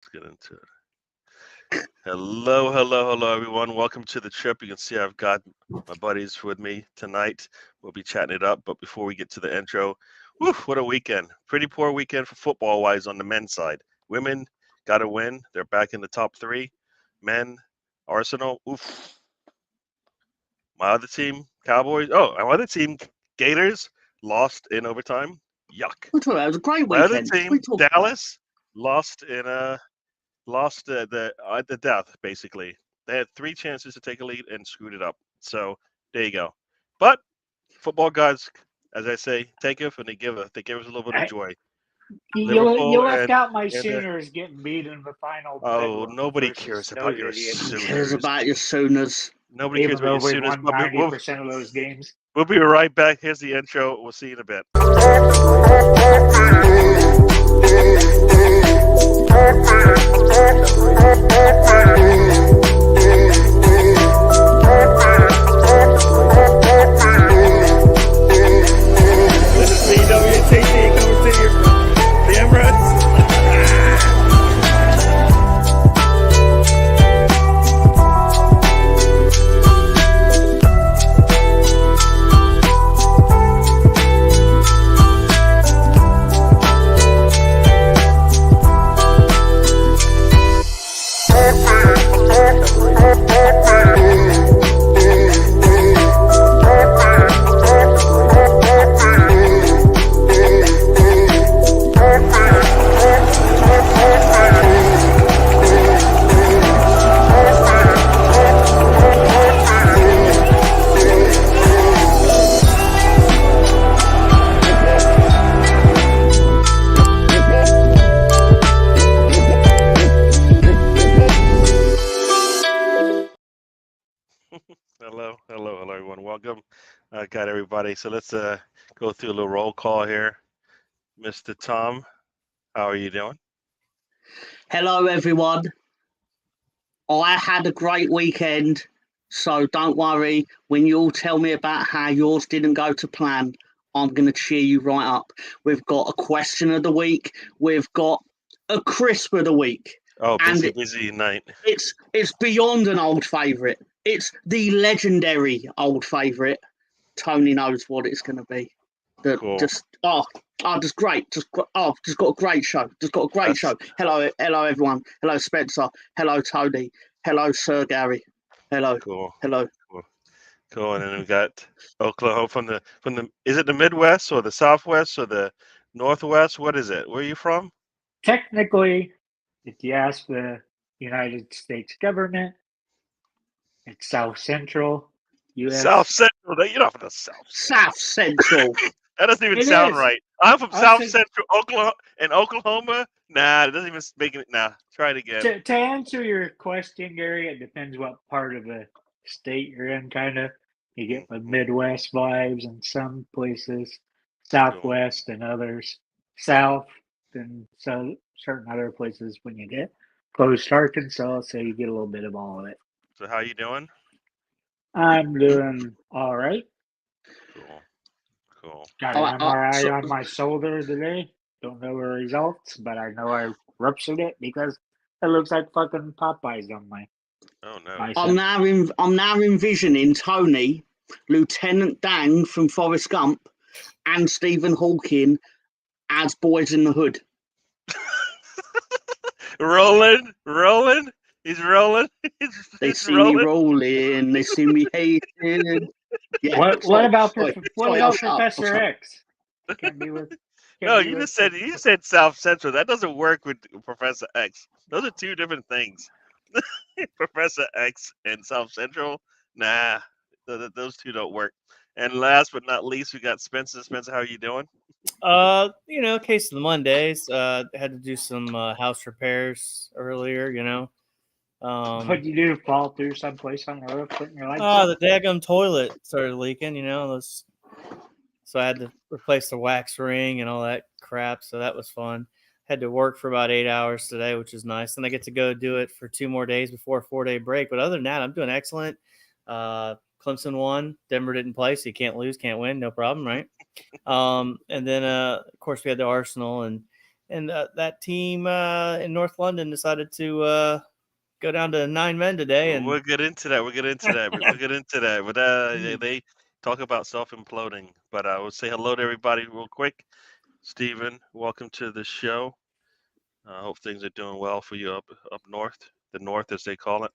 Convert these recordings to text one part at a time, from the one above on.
Let's get into it. Hello, everyone. Welcome to the trip. You can see I've got my buddies with me tonight. We'll be chatting it up. But before we get to the intro, what a weekend. Pretty poor weekend for football-wise on the men's side. Women got a win. They're back in the top three. Men, Arsenal, My other team, Cowboys. Oh, my other team, Gators, lost in overtime. Yuck. We're talking about it was a great My other weekend. team, Dallas, lost in the death, basically. They had three chances to take a lead and screwed it up. So there you go. But football gods, as I say, taketh and they giveth. They give us a little bit of joy. You left out my Sooners getting beat in the final. Oh, nobody cares about your Sooners. Sooners. Cares about your Sooners. Nobody cares about your Sooners. Won 90% of those games. We'll be right back. Here's the intro. We'll see you in a bit. This is DWTT coming to you from the Emirates. Hello, everyone. Welcome. Got everybody. So let's go through a little roll call here. Mr. Tom, how are you doing? Hello, everyone. I had a great weekend, so don't worry. When you all tell me about how yours didn't go to plan, I'm going to cheer you right up. We've got a question of the week. We've got a crisp of the week. Oh, busy night. It's beyond an old favourite. It's the legendary old favourite. Tony knows what it's going to be. Cool. Just great. Just got a great show. Show. Hello, everyone. Hello, Spencer. Hello, Tony. Hello, Sir Gary. Hello. Cool. Hello. Cool. And then we got Oklahoma from the. Is it the Midwest or the Southwest or the Northwest? What is it? Where are you from? Technically, if you ask the United States government, it's South Central U.S. South Central. You're not from the South. South Central. That doesn't even sound right. I'm from South Central Oklahoma. Nah, it doesn't even make it. Nah, try it again. To answer your question, Gary, it depends what part of the state you're in. Kind of, you get the Midwest vibes in some places, Southwest and others, South and so certain other places. When you get close to Arkansas, so you get a little bit of all of it. So how you doing? I'm doing all right. Cool. Got an MRI on my shoulder today. Don't know the results, but I know I ruptured it because it looks like fucking Popeyes on my. Oh no! I'm now envisioning Tony, Lieutenant Dan from Forrest Gump, and Stephen Hawking as Boys in the Hood. rolling. He's rolling. They see me rolling. They see me hating. Yeah, what about Professor X? You just said South Central. That doesn't work with Professor X. Those are two different things. Professor X and South Central. Nah, those two don't work. And last but not least, we got Spencer. Spencer, how are you doing? Case of the Mondays. Had to do some house repairs earlier. What'd you do? Fall through someplace on the roof, putting your lights the daggum toilet started leaking. So I had to replace the wax ring and all that crap. So that was fun. Had to work for about 8 hours today, which is nice. And I get to go do it for 2 more days before a 4-day break. But other than that, I'm doing excellent. Clemson won. Denver didn't play, so you can't lose, can't win. No problem, right? And then, of course, we had the Arsenal. And and that team in North London decided to go down to 9 men today. And we'll get into that. We'll get into that. But they talk about self-imploding. But I will say hello to everybody real quick. Steven, welcome to the show. I hope things are doing well for you up north, the north as they call it.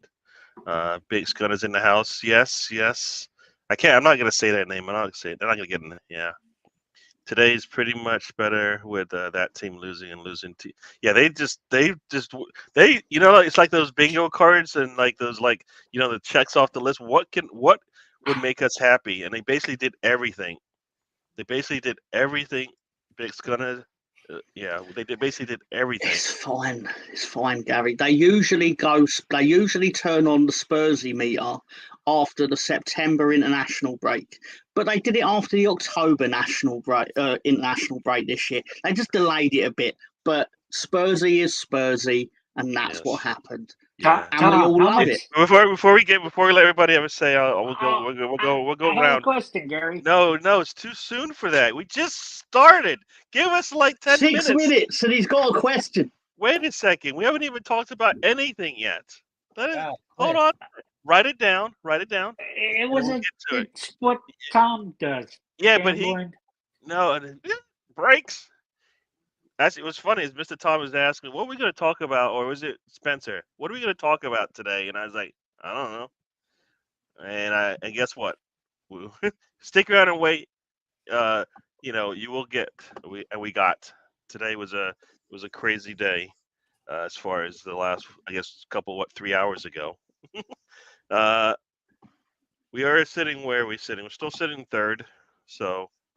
Big Scun is in the house. Yes. I'm not gonna say that name. I'm not gonna say it. They're not gonna get in it. Yeah. Today's pretty much better with that team losing. Yeah, they it's like those bingo cards and like those the checks off the list. What would make us happy? And they basically did everything. Big Scunner. They basically did everything. It's fine, Gary. They usually turn on the Spursy meter after the September international break, but they did it after the October international break this year. They just delayed it a bit, but Spursy is Spursy, and that's what happened. Yeah. And we all love it. Before we let everybody have a say, we'll go I round. have a question, Gary. No, it's too soon for that. We just started. Give us like 10 minutes. 6 minutes, and he's got a question. Wait a second. We haven't even talked about anything yet. Hold Quick. on. Write it down. It wasn't. It's what Tom does. Yeah, Gambling. but breaks. Actually, it was funny. Is Mr. Tom was asking, what are we going to talk about? Or was it Spencer? What are we going to talk about today? And I was like, I don't know. And guess what? Stick around and wait. You will get. We got. Today was a crazy day, as far as the last, I guess, 3 hours ago. We are sitting where we're sitting. We're still sitting third.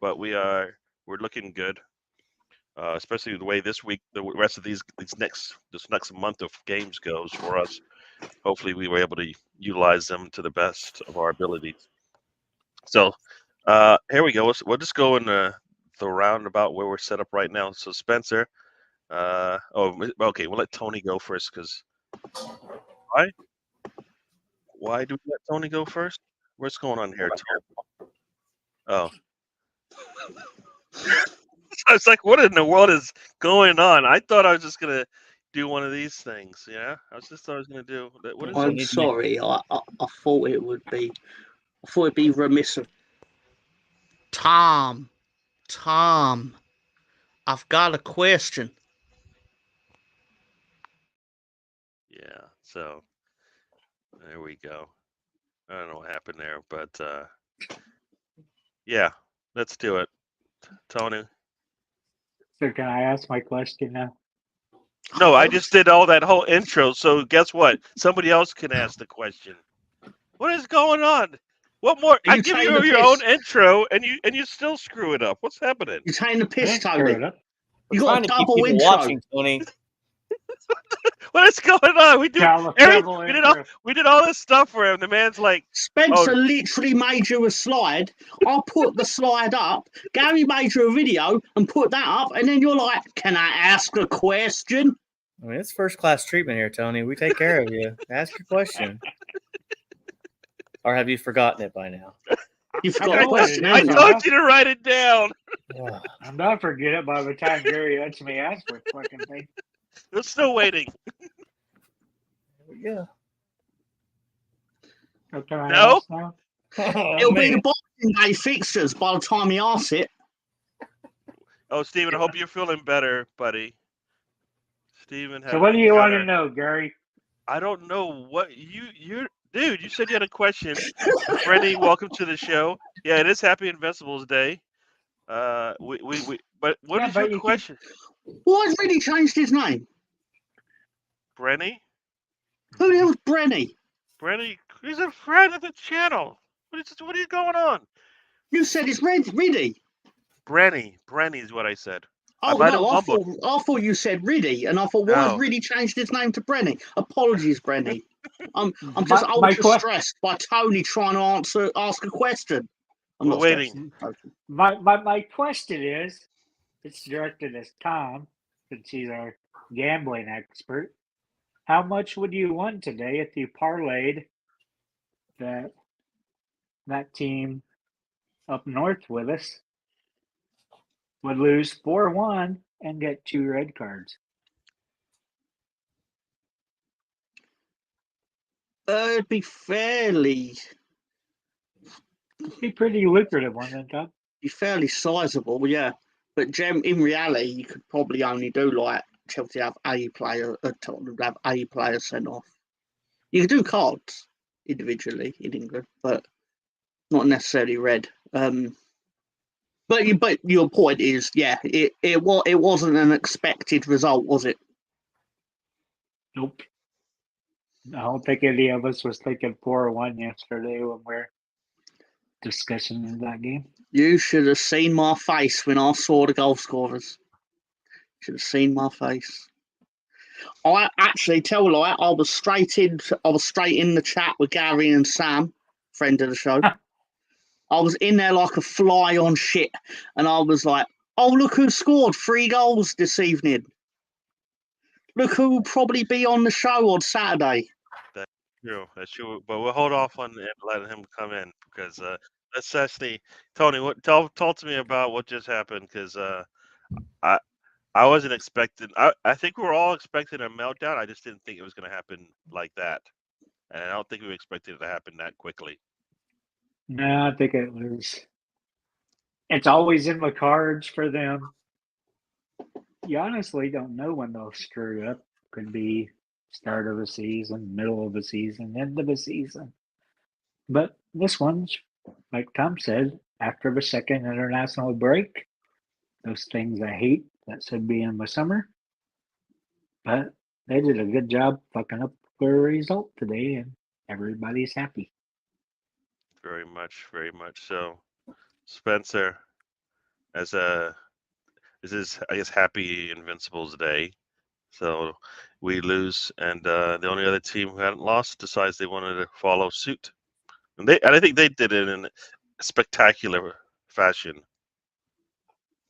But we're looking good. Especially the way this week, the rest of this next month of games goes for us. Hopefully, we were able to utilize them to the best of our abilities. So, here we go. We'll just go in the roundabout where we're set up right now. So, Spencer. Okay. We'll let Tony go first because why do we let Tony go first? What's going on here, Tony? Oh. I was like, what in the world is going on? I thought I was just going to do one of these things. Yeah. I thought I was going to do. What is I'm it? sorry. I thought it would be. I thought it'd be remiss of Tom. I've got a question. Yeah. So there we go. I don't know what happened there, but yeah, let's do it. Tony. So can I ask my question now? No, I just did all that whole intro. So guess what? Somebody else can ask the question. What is going on? What more? I give you your own intro, and you still screw it up. What's happening? You're taking the piss, Screw Tony. it up. You got a double keep people intro. watching, Tony. What is going on? We did Double we did all this stuff for him. The man's like, Spencer literally made you a slide. I put the slide up. Gary made you a video and put that up, and then you're like, "Can I ask a question?" I mean, it's first class treatment here, Tony. We take care of you. Ask your question. Or have you forgotten it by now? You forgot a question. I told you to write it down. I'm not forget it by the time Gary lets me ask for fucking thing. We're still waiting. Yeah. Okay, No? It'll be the Boxing Day fixtures by the time he asks it. Oh, Steven, I hope you're feeling better, buddy. Steven, so what do you want to know, Gary? I don't know what you're. Dude, you said you had a question. Freddie, welcome to the show. Yeah, it is Happy Invincibles Day. But what is your question? Why has Reddy changed his name? Brenny? Who the hell's Brenny? Brenny, he's a friend of the channel. What is going on? You said it's Reddy. Brenny is what I said. Oh, I thought you said Riddy, and I thought, why has Riddy changed his name to Brenny? Apologies, Brenny. I'm just ultra stressed by Tony trying to ask a question. I'm not waiting. My question is, it's directed at Tom, since he's our gambling expert. How much would you win today if you parlayed that team up north with us would lose 4-1 and get 2 red cards. It'd be fairly Be pretty lucrative one, then, Todd. sizable, yeah. But in reality, you could probably only do like Chelsea have a player, Tottenham have a player sent off. You could do cards individually in England, but not necessarily red. But your point is, yeah, it wasn't an expected result, was it? Nope. I don't think any of us was thinking 4-1 yesterday when we're discussing that game. You should have seen my face when I saw the goal scorers. Should have seen my face. I actually I was straight in the chat with Gary and Sam, friend of the show. I was in there like a fly on shit, and I was like, "Oh, look who scored 3 goals this evening. Look who will probably be on the show on Saturday." That's true. But we'll hold off on letting him come in because let's actually, Tony, talk to me about what just happened because I wasn't expecting. I think we were all expecting a meltdown. I just didn't think it was going to happen like that, and I don't think we expected it to happen that quickly. No, I think it was. It's always in the cards for them. You honestly don't know when they'll screw up. Could be start of a season, middle of a season, end of a season. But this one's, like Tom said, after the second international break. Those things I hate that should be in the summer. But they did a good job fucking up the result today, and everybody's happy. Very much so. Spencer, this is, I guess, happy Invincibles Day. So we lose, and the only other team who hadn't lost decides they wanted to follow suit, and I think they did it in a spectacular fashion.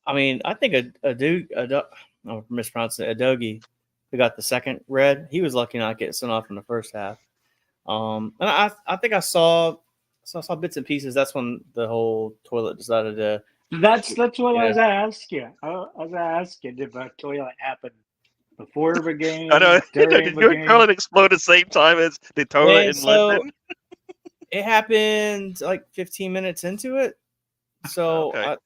I mean, I think I'm mispronouncing it, Adogi, who got the second red, he was lucky not getting sent off in the first half. And I think I saw bits and pieces. That's when the whole toilet decided to. That's what I was asking. I was asking if a toilet happened before the game. I know. During Did your toilet explode at the same time as the toilet in London? It happened like 15 minutes into it. So, okay.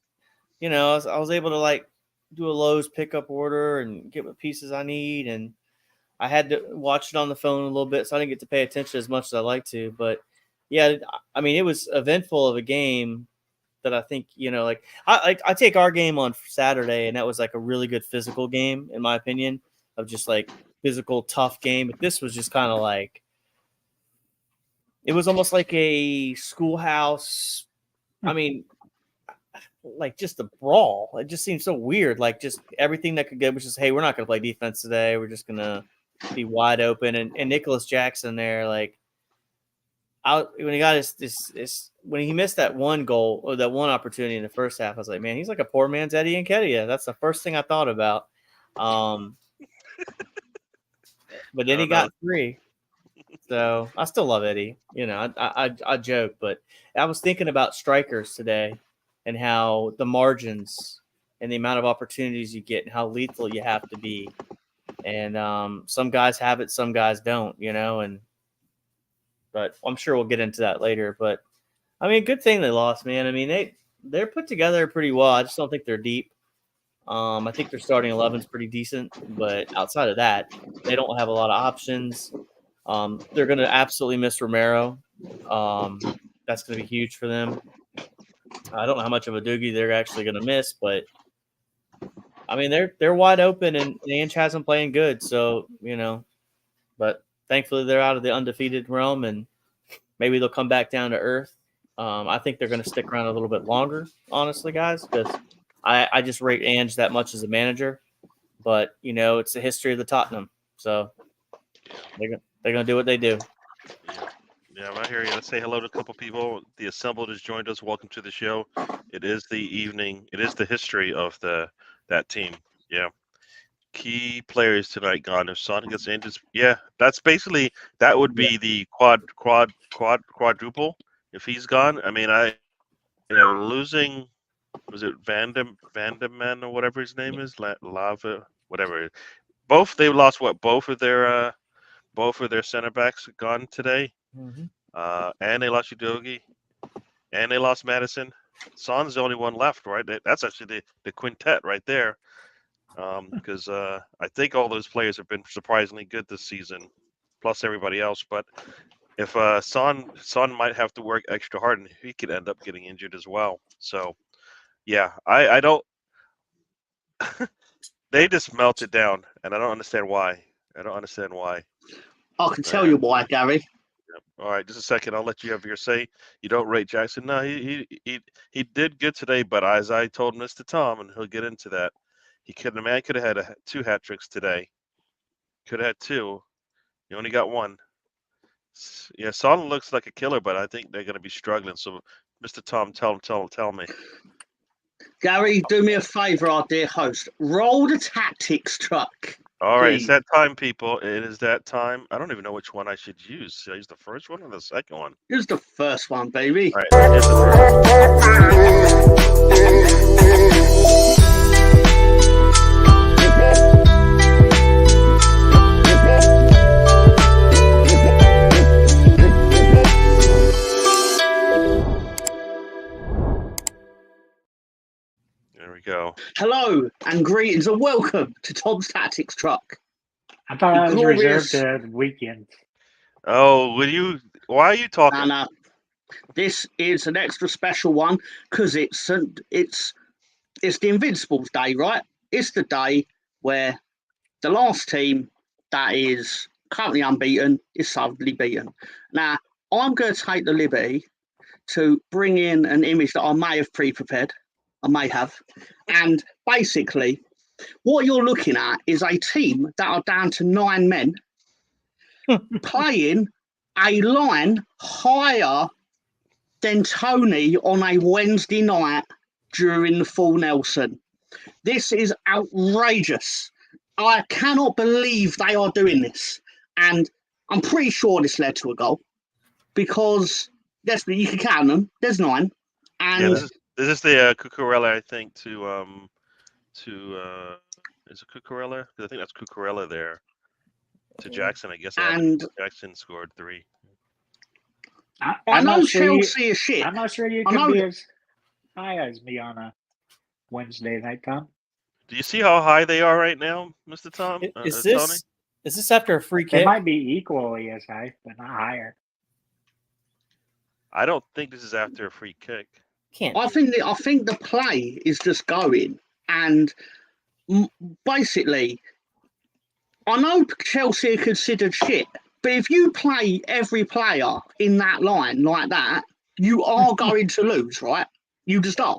I was able to like do a Lowe's pickup order and get what pieces I need, and I had to watch it on the phone a little bit, so I didn't get to pay attention as much as I like to. But yeah, I mean, it was eventful of a game that I think, I take our game on Saturday, and that was like a really good physical game, in my opinion, of just like physical, tough game. But this was just kind of like, it was almost like a schoolhouse. I mean, like just a brawl. It just seemed so weird. Like just everything that could get was just, hey, we're not going to play defense today. We're just going to be wide open. And Nicholas Jackson there, like, when he got when he missed that one goal or that one opportunity in the first half, I was like, man, he's like a poor man's Eddie Nketiah. That's the first thing I thought about. But then he got 3. So I still love Eddie. I joke, but I was thinking about strikers today and how the margins and the amount of opportunities you get and how lethal you have to be. And some guys have it, some guys don't, but I'm sure we'll get into that later. But I mean, good thing they lost, man. I mean, they're put together pretty well. I just don't think they're deep. I think their starting 11's pretty decent, but outside of that, they don't have a lot of options. They're going to absolutely miss Romero. That's going to be huge for them. I don't know how much of a Doogie they're actually going to miss, but I mean, they're wide open, and Ange hasn't playing good. So, but thankfully they're out of the undefeated realm, and maybe they'll come back down to earth. I think they're going to stick around a little bit longer, honestly, guys, because I just rate Ange that much as a manager. But, it's the history of the Tottenham. So they're going to do what they do. Yeah, I'm out here. Let's say hello to a couple people. The Assembled has joined us. Welcome to the show. It is the evening. It is the history of that team. Yeah. Key players tonight gone. If Son gets injured, yeah, that would be the quadruple if he's gone. I mean, losing was it Vandeman or whatever his name is, Lava, whatever. They lost what? Both of their center backs gone today. Mm-hmm. And they lost Udogi, and they lost Madison. Son's the only one left, right? That's actually the quintet right there. Because I think all those players have been surprisingly good this season, plus everybody else. But if Son might have to work extra hard, and he could end up getting injured as well. So, yeah, I don't. They just melted down, and I don't understand why. I can tell you why, Gary. All right, just a second. I'll let you have your say. You don't rate Jackson. No, he did good today, but as I told Mr. Tom, and he'll get into that, the man could have had 2 hat tricks today. Could have had 2. He only got 1. Yeah, Son looks like a killer, but I think they're going to be struggling. So, Mr. Tom, tell me. Gary, do me a favour, our dear host. Roll the tactics truck. All right, Please. it's that time, people. It is that time. I don't even know which one I should use. Should I use the first one or the second one? Use the first one, baby. All right, here's the first one. There we go. Hello and greetings and welcome to Tom's Tactics Truck. I thought that was Glorious. reserved to the weekend. Oh, why are you talking? No. This is an extra special one because it's the Invincibles Day, right? It's the day where the last team that is currently unbeaten is suddenly beaten. Now, I'm going to take the liberty to bring in an image that I may have pre-prepared. I may have. And basically, what you're looking at is a team that are down to 9 men playing a line higher than Tony on a Wednesday night during the full Nelson. This is outrageous. I cannot believe they are doing this. And I'm pretty sure this led to a goal because you can count them. There's 9. And Yeah, this is the Cucurella, I think, to is it Cucurella? Because I think that's Cucurella there. To Jackson, I guess. And Jackson scored 3. I know Chelsea is shit. I'm not sure you can be as high as me on a Wednesday night, Tom. Do you see how high they are right now, Mr. Tom? Is Tony? this after a free They kick? might be equally as high, but not higher. I don't think this is after a free kick. Can't. I think the play is just going, and basically, I know Chelsea are considered shit, but if you play every player in that line like that, you are going to lose, right? You just are.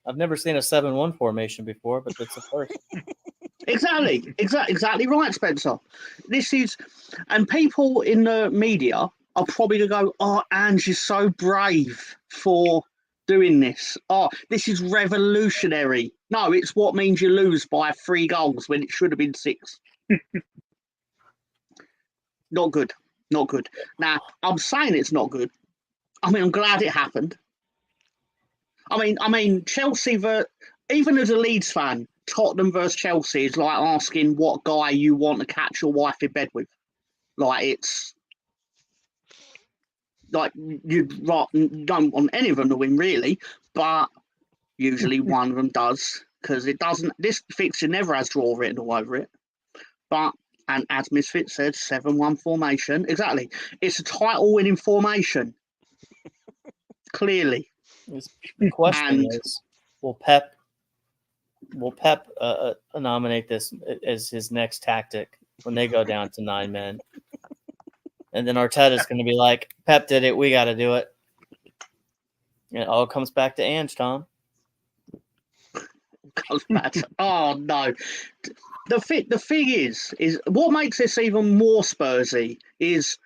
I've never seen a 7-1 formation before, but that's the first. Exactly right, Spencer. This is, and people in the media are probably going to go, "Oh, Ange is so brave for doing this. Oh, this is revolutionary." No, it's what means you lose by 3 goals when it should have been 6. Not good. Now, I'm saying it's not good. I mean, I'm glad it happened. I mean, Chelsea, even as a Leeds fan, Tottenham versus Chelsea is like asking what guy you want to catch your wife in bed with. Like, it's like you don't want any of them to win, really, but usually one of them does, because it doesn't. This fixture never has draw written all over it. But, and as Misfit said, 7-1 formation. Exactly. It's a title-winning formation. Clearly. The question is, will Pep nominate this as his next tactic when they go down to 9 men? And then Arteta's going to be like, Pep did it, we got to do it. And it all comes back to Ange, Tom. Oh, no. The thing is what makes this even more Spursy is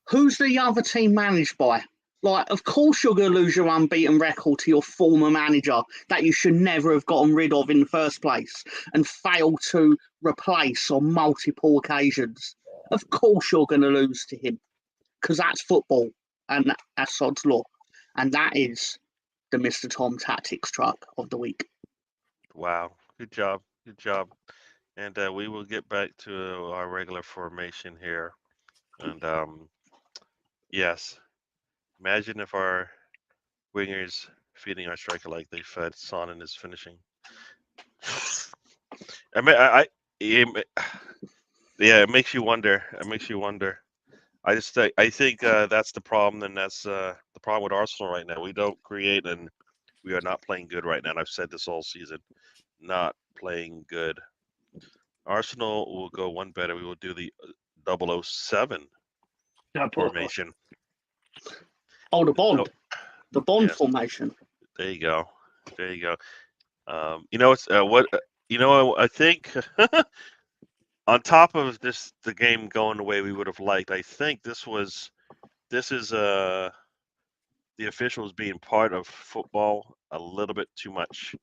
who's the other team managed by? Like, of course you're going to lose your unbeaten record to your former manager that you should never have gotten rid of in the first place and fail to replace on multiple occasions. Of course you're going to lose to him because that's football and that's Sod's law. And that is the Mr. Tom Tactics truck of the week. Wow, good job, and we will get back to our regular formation here. And yes, imagine if our wingers feeding our striker like they fed Son in his finishing. I mean, yeah, it makes you wonder. I think that's the problem, and that's the problem with Arsenal right now. We don't create, and we are not playing good right now. And I've said this all season, not playing good. Arsenal will go one better. We will do the 007 formation. Oh, the Bond. The Bond Yes. formation. There you go. You know, it's what you know. I think on top of the game going the way we would have liked, I think this is the officials being part of football a little bit too much.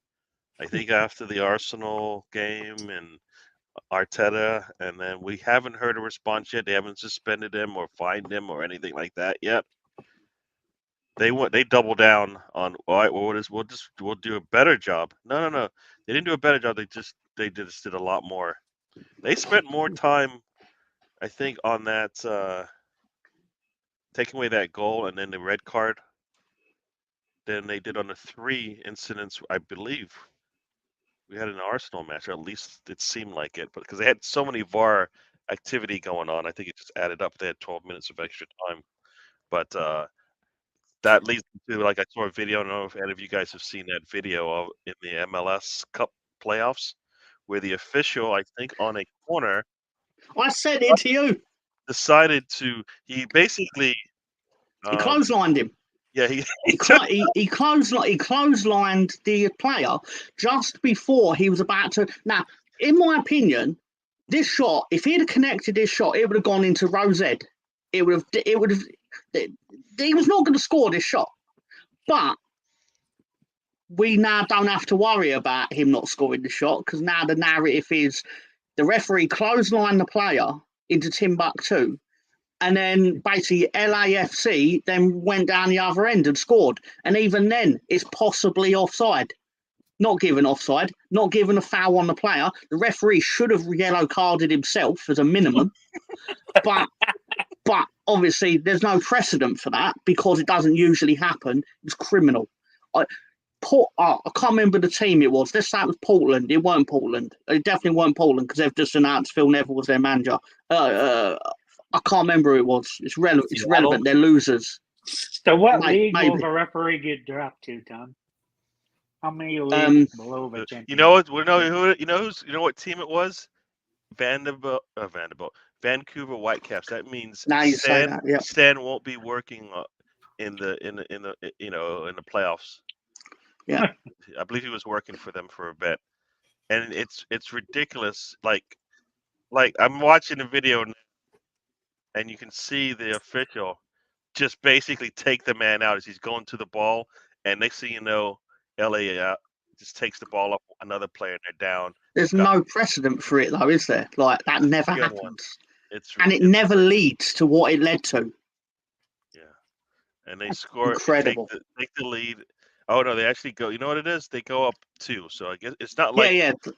I think after the Arsenal game and Arteta, and then we haven't heard a response yet. They haven't suspended him or fined him or anything like that yet. They double down on, all right, well, we'll do a better job. No. They didn't do a better job. They just did a lot more. They spent more time, I think, on that taking away that goal and then the red card than they did on the 3 incidents, I believe. We had an Arsenal match, or at least it seemed like it, but because they had so many VAR activity going on, I think it just added up. They had 12 minutes of extra time. But that leads to, like, I saw a video. I don't know if any of you guys have seen that video of in the MLS Cup playoffs, where the official, I think, on a corner, I said it to you. decided he basically He clotheslined him. Yeah, he clotheslined the player just before he was about to. Now, in my opinion, this shot, if he'd have connected this shot, it would have gone into Rose Ed. He was not going to score this shot. But we now don't have to worry about him not scoring the shot, because now the narrative is the referee clotheslined the player into Timbuktu, and then basically LAFC then went down the other end and scored. And even then, it's possibly offside. Not given offside, not given a foul on the player. The referee should have yellow carded himself as a minimum. but obviously, there's no precedent for that because it doesn't usually happen. It's criminal. I can't remember the team it was. Let's say it was Portland. It weren't Portland. It definitely weren't Portland because they've just announced Phil Neville was their manager. I can't remember who it was. It's relevant. They're losers. So what league will the referee get dropped to, Tom? How many leagues below the championship? You know what? You know what team it was? Vancouver Whitecaps. That means Stan won't be working in the playoffs. Yeah, I believe he was working for them for a bit, and it's ridiculous. Like I'm watching the video, and you can see the official just basically take the man out as he's going to the ball, and next thing you know, LA just takes the ball up another player and they're down. There's no precedent for it though, is there? Like that never happens. And it ridiculous. never leads to what it led to. Yeah. And they score, incredible. Take the lead. Oh no, they actually go. You know what it is? They go up 2. So I guess it's not like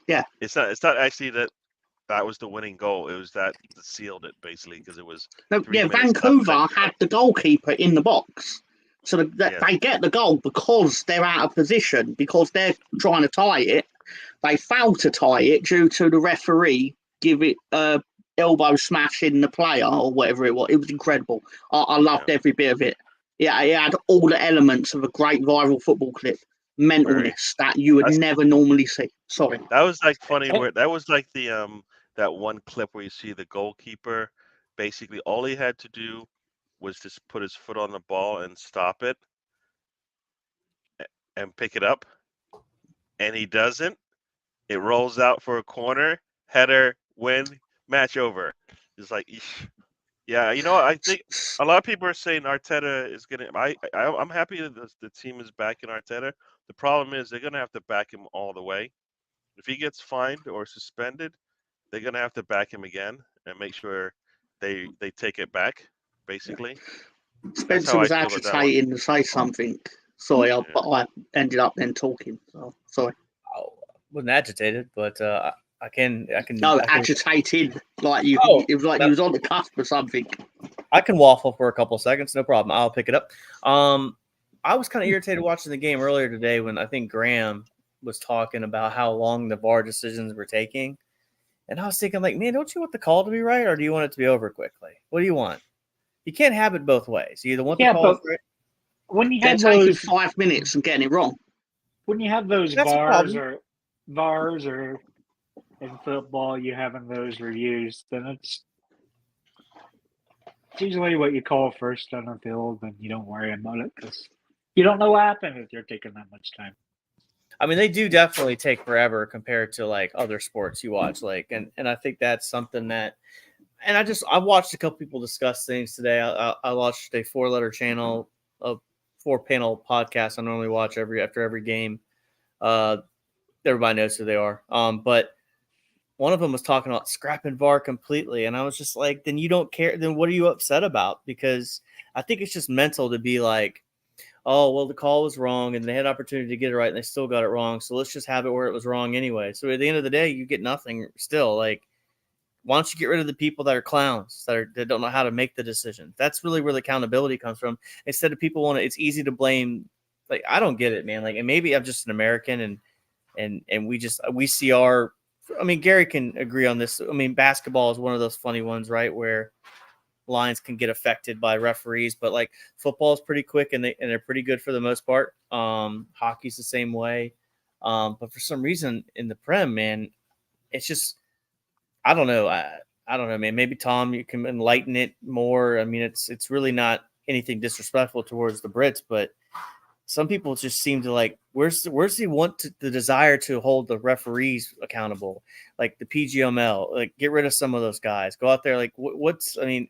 yeah. It's not actually that was the winning goal. It was that sealed it basically because it was. Vancouver had the goalkeeper in the box, so they get the goal because they're out of position because they're trying to tie it. They failed to tie it due to the referee give it elbow smash in the player or whatever it was. It was incredible. I loved every bit of it. Yeah, it had all the elements of a great viral football clip. Mentalness that you would never normally see. Sorry. That was like funny. That was like the that one clip where you see the goalkeeper. Basically, all he had to do was just put his foot on the ball and stop it, and pick it up, and he doesn't. It rolls out for a corner, header, win, match over. It's like, yeah, you know, I think a lot of people are saying Arteta is gonna. I'm happy that the team is backing Arteta. The problem is they're gonna have to back him all the way. If he gets fined or suspended, they're gonna have to back him again and make sure they take it back. Basically, Spencer was agitating to say something. Sorry, but I ended up then talking. So sorry. I wasn't agitated, but I can. No, I can, agitated, like you. Oh, It was like you was on the cusp of something. I can waffle for a couple seconds, no problem. I'll pick it up. I was kind of irritated watching the game earlier today when I think Graham was talking about how long the VAR decisions were taking. And I was thinking, like, man, don't you want the call to be right, or do you want it to be over quickly? What do you want? You can't have it both ways. You either want the call to be right. When you They're have taking those 5 minutes and getting it wrong. when you have those That's a VARs problem. or in football, you having those reviews, then it's usually what you call first on the field, and you don't worry about it because you don't know what happened if you're taking that much time. I mean, they do definitely take forever compared to like other sports you watch, like, and I think that's something that, and I watched a couple people discuss things today. I watched a 4-letter channel, a 4-panel podcast I normally watch after every game. Everybody knows who they are. But one of them was talking about scrapping VAR completely, and I was just like, then you don't care. Then what are you upset about? Because I think it's just mental to be like, oh, well, the call was wrong, and they had opportunity to get it right, and they still got it wrong. So let's just have it where it was wrong anyway. So at the end of the day, you get nothing still. Like, why don't you get rid of the people that are clowns, that don't know how to make the decision? That's really where the accountability comes from. Instead of people it's easy to blame. Like, I don't get it, man. Like, and maybe I'm just an American, and we see our. I mean, Gary can agree on this. I mean, basketball is one of those funny ones, right, where lines can get affected by referees, but like football is pretty quick and they're pretty good for the most part. Hockey's the same way. But for some reason in the Prem, man, it's just, I don't know. I don't know, man. Maybe Tom, you can enlighten it more. I mean, it's really not anything disrespectful towards the Brits, but some people just seem to like, where's the desire to hold the referees accountable, like the PGML, like get rid of some of those guys, go out there. Like I mean,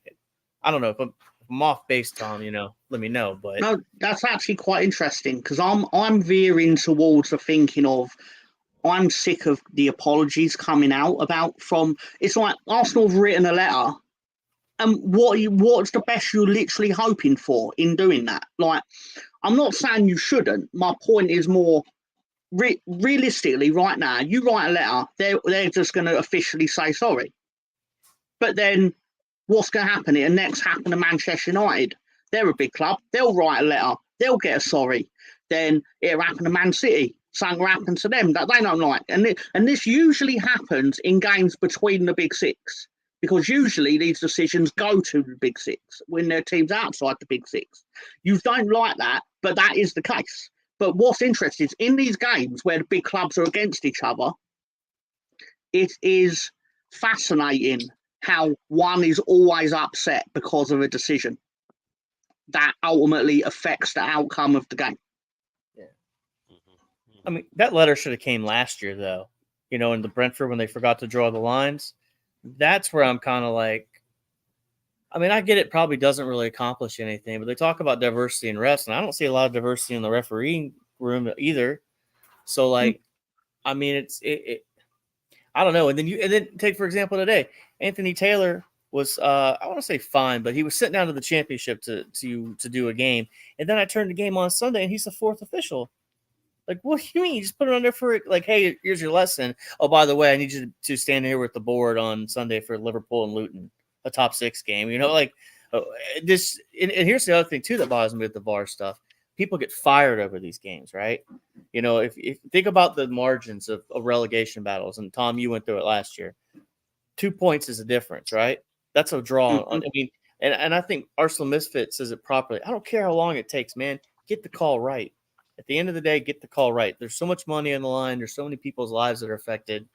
I don't know if I'm off base, Tom, let me know. But No, that's actually quite interesting because I'm veering towards the thinking of I'm sick of the apologies coming out from. It's like Arsenal have written a letter, and what's the best you're literally hoping for in doing that? Like, I'm not saying you shouldn't. My point is more realistically right now. You write a letter, they're just going to officially say sorry, but then what's going to happen? It'll next happen to Manchester United. They're a big club. They'll write a letter. They'll get a sorry. Then it'll happen to Man City. Something will happen to them that they don't like. And this usually happens in games between the Big Six, because usually these decisions go to the Big Six when their team's outside the Big Six. You don't like that, but that is the case. But what's interesting is in these games where the big clubs are against each other, it is fascinating how one is always upset because of a decision that ultimately affects the outcome of the game. Yeah. I mean, that letter should have came last year, though. In the Brentford when they forgot to draw the lines. That's where I'm kind of like, I mean, I get it probably doesn't really accomplish anything, but they talk about diversity in refs, and I don't see a lot of diversity in the refereeing room either. So, like, I mean, it's I don't know. And then take, for example, today, Anthony Taylor was I want to say fine, but he was sent down to the championship to do a game. And then I turned the game on Sunday and he's the 4th official. Like, what do you mean? You just put it on there for like, hey, here's your lesson. Oh, by the way, I need you to stand here with the board on Sunday for Liverpool and Luton, a top 6 game. This. And here's the other thing too that bothers me with the VAR stuff. People get fired over these games, right? If you think about the margins of relegation battles, and Tom, you went through it last year. 2 points is a difference, right? That's a draw. Mm-hmm. I mean, and I think Arsenal Misfit says it properly. I don't care how long it takes, man. Get the call right. At the end of the day, get the call right. There's so much money on the line. There's so many people's lives that are affected.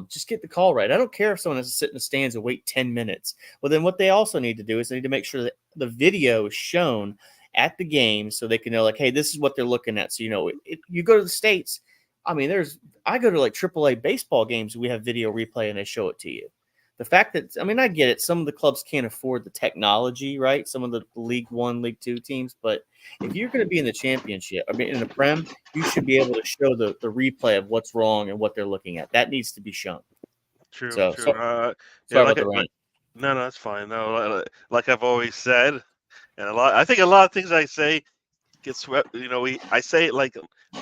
Just get the call right. I don't care if someone has to sit in the stands and wait 10 minutes. Well, then what they also need to do is they need to make sure that the video is shown at the game so they can know, like, hey, this is what they're looking at. So, you go to the States. I mean, I go to like AAA baseball games. We have video replay and they show it to you. The fact that, I mean, I get it. Some of the clubs can't afford the technology, right? Some of the League 1, League 2 teams. But if you're going to be in the championship, I mean, in the Prem, you should be able to show the replay of what's wrong and what they're looking at. That needs to be shown. True. Sorry yeah, about the rant. No, that's fine. No, like I've always said, and I think a lot of things I say get swept. You know, I say it like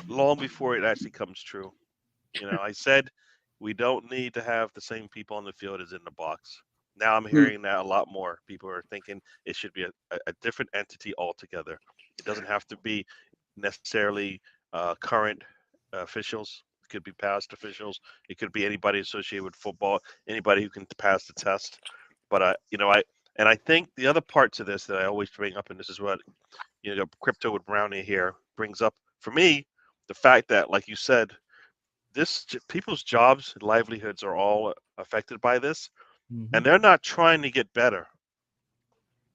long before it actually comes true. You know, I said we don't need to have the same people on the field as in the box. Now I'm hearing that a lot more. People are thinking it should be a different entity altogether. It doesn't have to be necessarily current officials. It could be past officials. It could be anybody associated with football, anybody who can pass the test. But I think the other part to this that I always bring up, and this is what Crypto with Brownie here brings up for me, the fact that, like you said, people's jobs and livelihoods are all affected by this, and they're not trying to get better.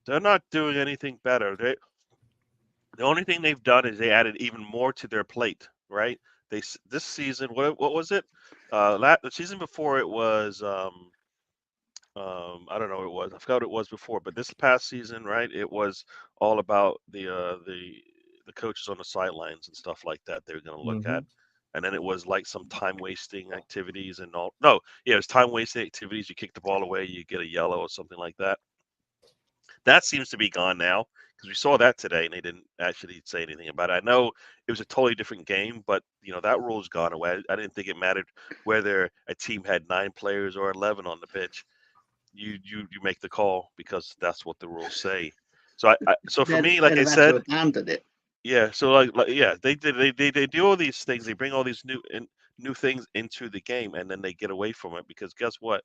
They're not doing anything better. The only thing they've done is they added even more to their plate, right? This season, what was it? The season before it was I don't know what it was. I forgot what it was before, but this past season, right? It was all about the coaches on the sidelines and stuff like that. They were going to look at, and then it was like some time wasting activities and all. No, yeah, it was time wasting activities. You kick the ball away, you get a yellow or something like that. That seems to be gone now because we saw that today and they didn't actually say anything about it. I know it was a totally different game, but that rule's gone away. I didn't think it mattered whether a team had 9 players or 11 on the pitch. You make the call because that's what the rules say. So so for me, like I said, abandoned it. Yeah. So like yeah, they do all these things. They bring all these new things into the game, and then they get away from it because guess what?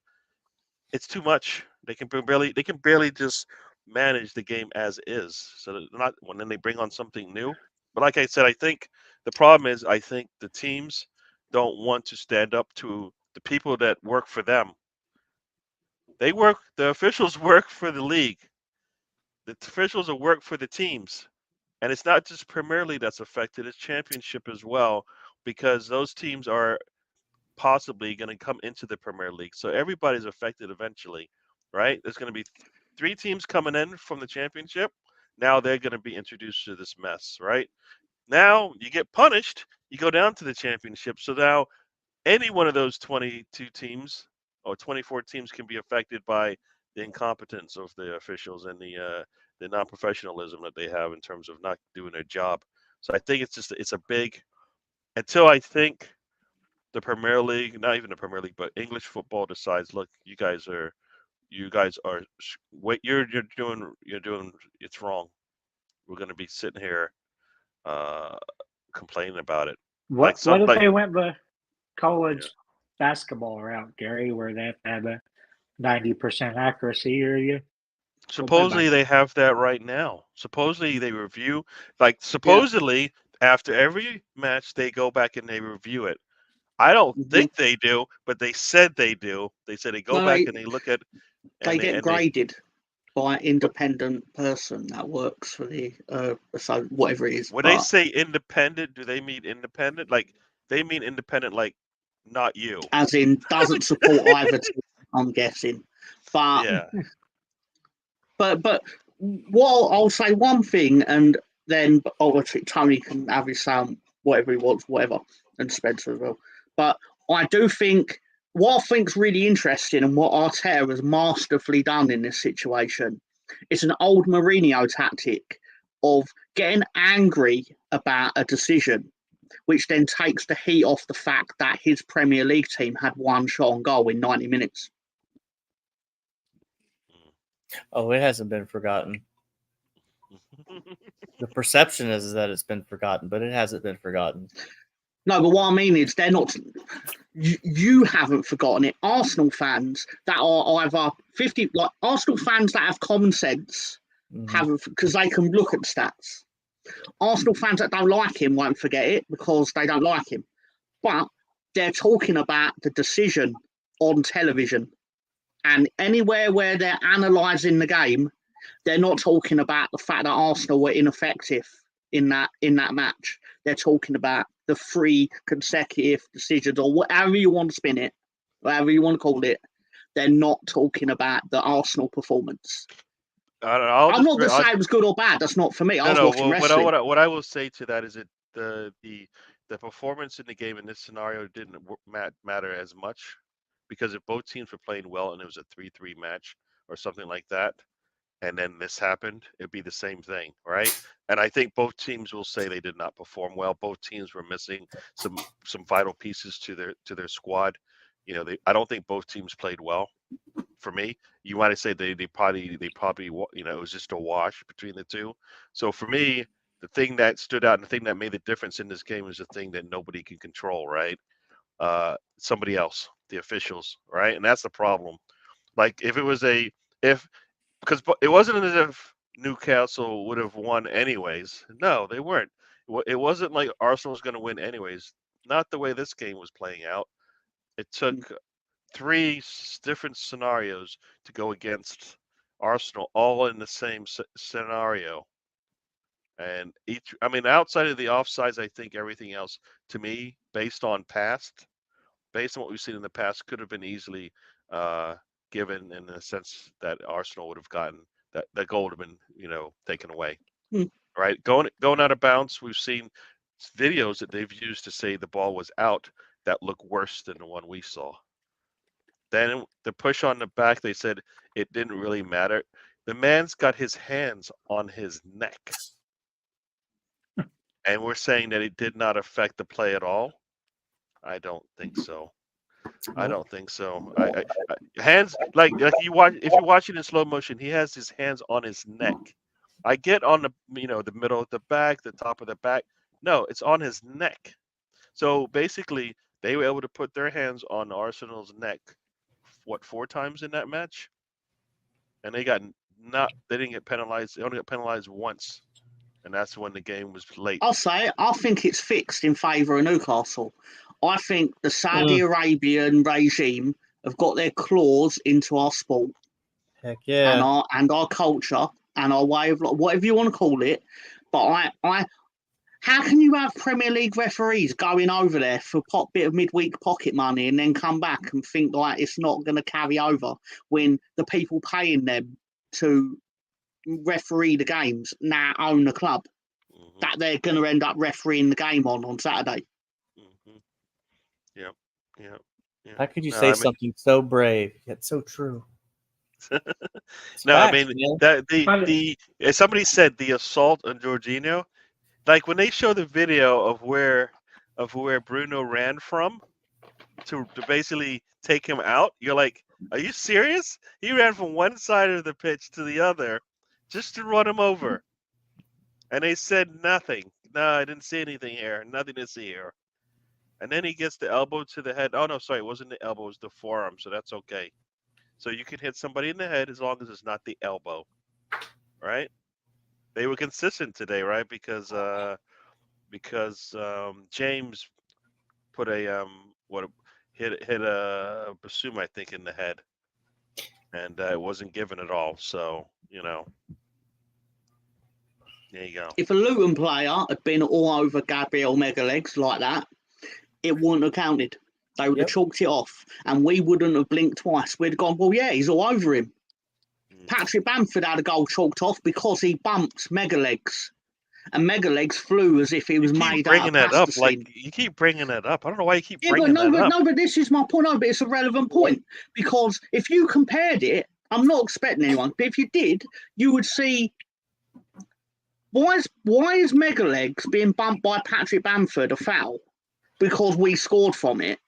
It's too much. They can barely just manage the game as is. So they're not when then they bring on something new. But like I said, I think the problem is I think the teams don't want to stand up to the people that work for them. The officials work for the league. The officials will work for the teams. And it's not just Premier League that's affected, it's Championship as well, because those teams are possibly going to come into the Premier League. So everybody's affected eventually, right? There's going to be 3 teams coming in from the Championship. Now they're going to be introduced to this mess, right? Now you get punished, you go down to the Championship. So now any one of those 22 teams or 24 teams can be affected by the incompetence of the officials and the non-professionalism that they have in terms of not doing their job. So I think it's a big until I think the Premier League, not even the Premier League, but English football decides, look, you guys are wait, you're doing it's wrong. We're going to be sitting here complaining about it. What if they went the college basketball route, Gary, where they have to have a 90% accuracy area? Supposedly they have that right now. Supposedly they review, supposedly after every match they go back and they review it. I don't think they do, but they said they do. They said they go back and they look at. They get graded by an independent person that works for the so whatever it is. When they say independent, do they mean independent? Like they mean independent, like not you. As in doesn't support either team, I'm guessing. But yeah. But well, I'll say one thing, and then obviously Tony can have his sound whatever he wants, whatever, and Spencer as well. But I do think what I think's really interesting and what Arteta has masterfully done in this situation, it's an old Mourinho tactic of getting angry about a decision, which then takes the heat off the fact that his Premier League team had one shot on goal in 90 minutes. Oh, it hasn't been forgotten. The perception is that it's been forgotten, but it hasn't been forgotten. No, but what I mean is they're not. You haven't forgotten it. Arsenal fans that are either 50, like Arsenal fans that have common sense, haven't, because they can look at stats. Arsenal fans that don't like him won't forget it because they don't like him. But they're talking about the decision on television. And anywhere where they're analysing the game, they're not talking about the fact that Arsenal were ineffective in that match. They're talking about the 3 consecutive decisions, or whatever you want to spin it, whatever you want to call it. They're not talking about the Arsenal performance. I'm not going to say it was good or bad. That's not for me. I was watching wrestling. What I will say to that is that the performance in the game in this scenario didn't matter as much. Because if both teams were playing well and it was a 3-3 match or something like that, and then this happened, it'd be the same thing, right? And I think both teams will say they did not perform well. Both teams were missing some vital pieces to their squad. I don't think both teams played well. For me, you might say they probably it was just a wash between the two. So for me, the thing that stood out and the thing that made the difference in this game is the thing that nobody can control, right? Somebody else, the officials, right? And that's the problem. Like if because it wasn't as if Newcastle would have won anyways. No, they weren't. It wasn't like Arsenal was going to win anyways. Not the way this game was playing out. It took three different scenarios to go against Arsenal, all in the same scenario. And outside of the offsides, I think everything else, to me, based on what we've seen in the past, could have been easily given in the sense that Arsenal would have gotten that goal would have been, taken away. Right? Going out of bounds, we've seen videos that they've used to say the ball was out that look worse than the one we saw. Then the push on the back, they said it didn't really matter. The man's got his hands on his neck. And we're saying that it did not affect the play at all. I don't think so. I don't think so. Hands like you watch if you watch it in slow motion, he has his hands on his neck. I get on the the middle of the back, the top of the back. No, it's on his neck. So basically, they were able to put their hands on Arsenal's neck. 4 times in that match? And they didn't get penalized. They only got penalized once. And that's when the game was late. I think it's fixed in favour of Newcastle. I think the Saudi Arabian regime have got their claws into our sport. Heck yeah. And our culture and our way of life, whatever you want to call it. But how can you have Premier League referees going over there for a bit of midweek pocket money and then come back and think like it's not going to carry over when the people paying them to referee the games now own the club that they're going to end up refereeing the game on Saturday? Yep. How could you say something so brave yet so true? Somebody said the assault on Jorginho. Like when they show the video of where Bruno ran from to basically take him out, you're like, are you serious? He ran from one side of the pitch to the other just to run him over. And they said nothing. No, I didn't see anything here. Nothing to see here. And then he gets the elbow to the head. Oh, no, sorry. It wasn't the elbow. It was the forearm. So that's okay. So you can hit somebody in the head as long as it's not the elbow. Right? They were consistent today, right? Because James put hit a Basuma, I think, in the head. And it wasn't given at all. So, there you go. If a Luton player had been all over Gabriel Megalegs like that, it wouldn't have counted. They would have chalked it off, and we wouldn't have blinked twice. We'd have gone, well, yeah, he's all over him. Patrick Bamford had a goal chalked off because he bumped Megalegs, and Megalegs flew as if he was made out of plasticine. You keep bringing that up. I don't know why you keep bringing that up. No, but this is my point. No, but it's a relevant point because if you compared it, I'm not expecting anyone, but if you did, you would see. Why is Megalegs being bumped by Patrick Bamford a foul? Because we scored from it.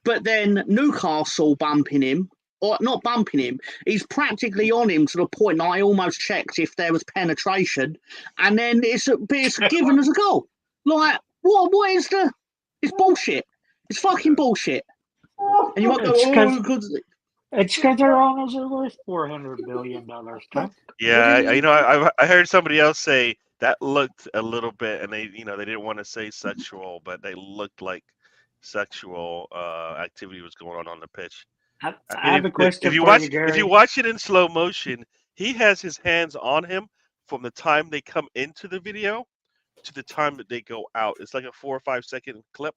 But then Newcastle bumping him, or not bumping him, he's practically on him to the point that I almost checked if there was penetration. And then it's given as a goal. Like, what is it's bullshit. It's fucking bullshit. And you might go, it's because their owners are worth $400 billion. Yeah, I heard somebody else say that looked a little bit, and they didn't want to say sexual, but they looked like sexual activity was going on the pitch. I have a question if you watch it in slow motion, he has his hands on him from the time they come into the video to the time that they go out. It's like a 4 or 5 second clip.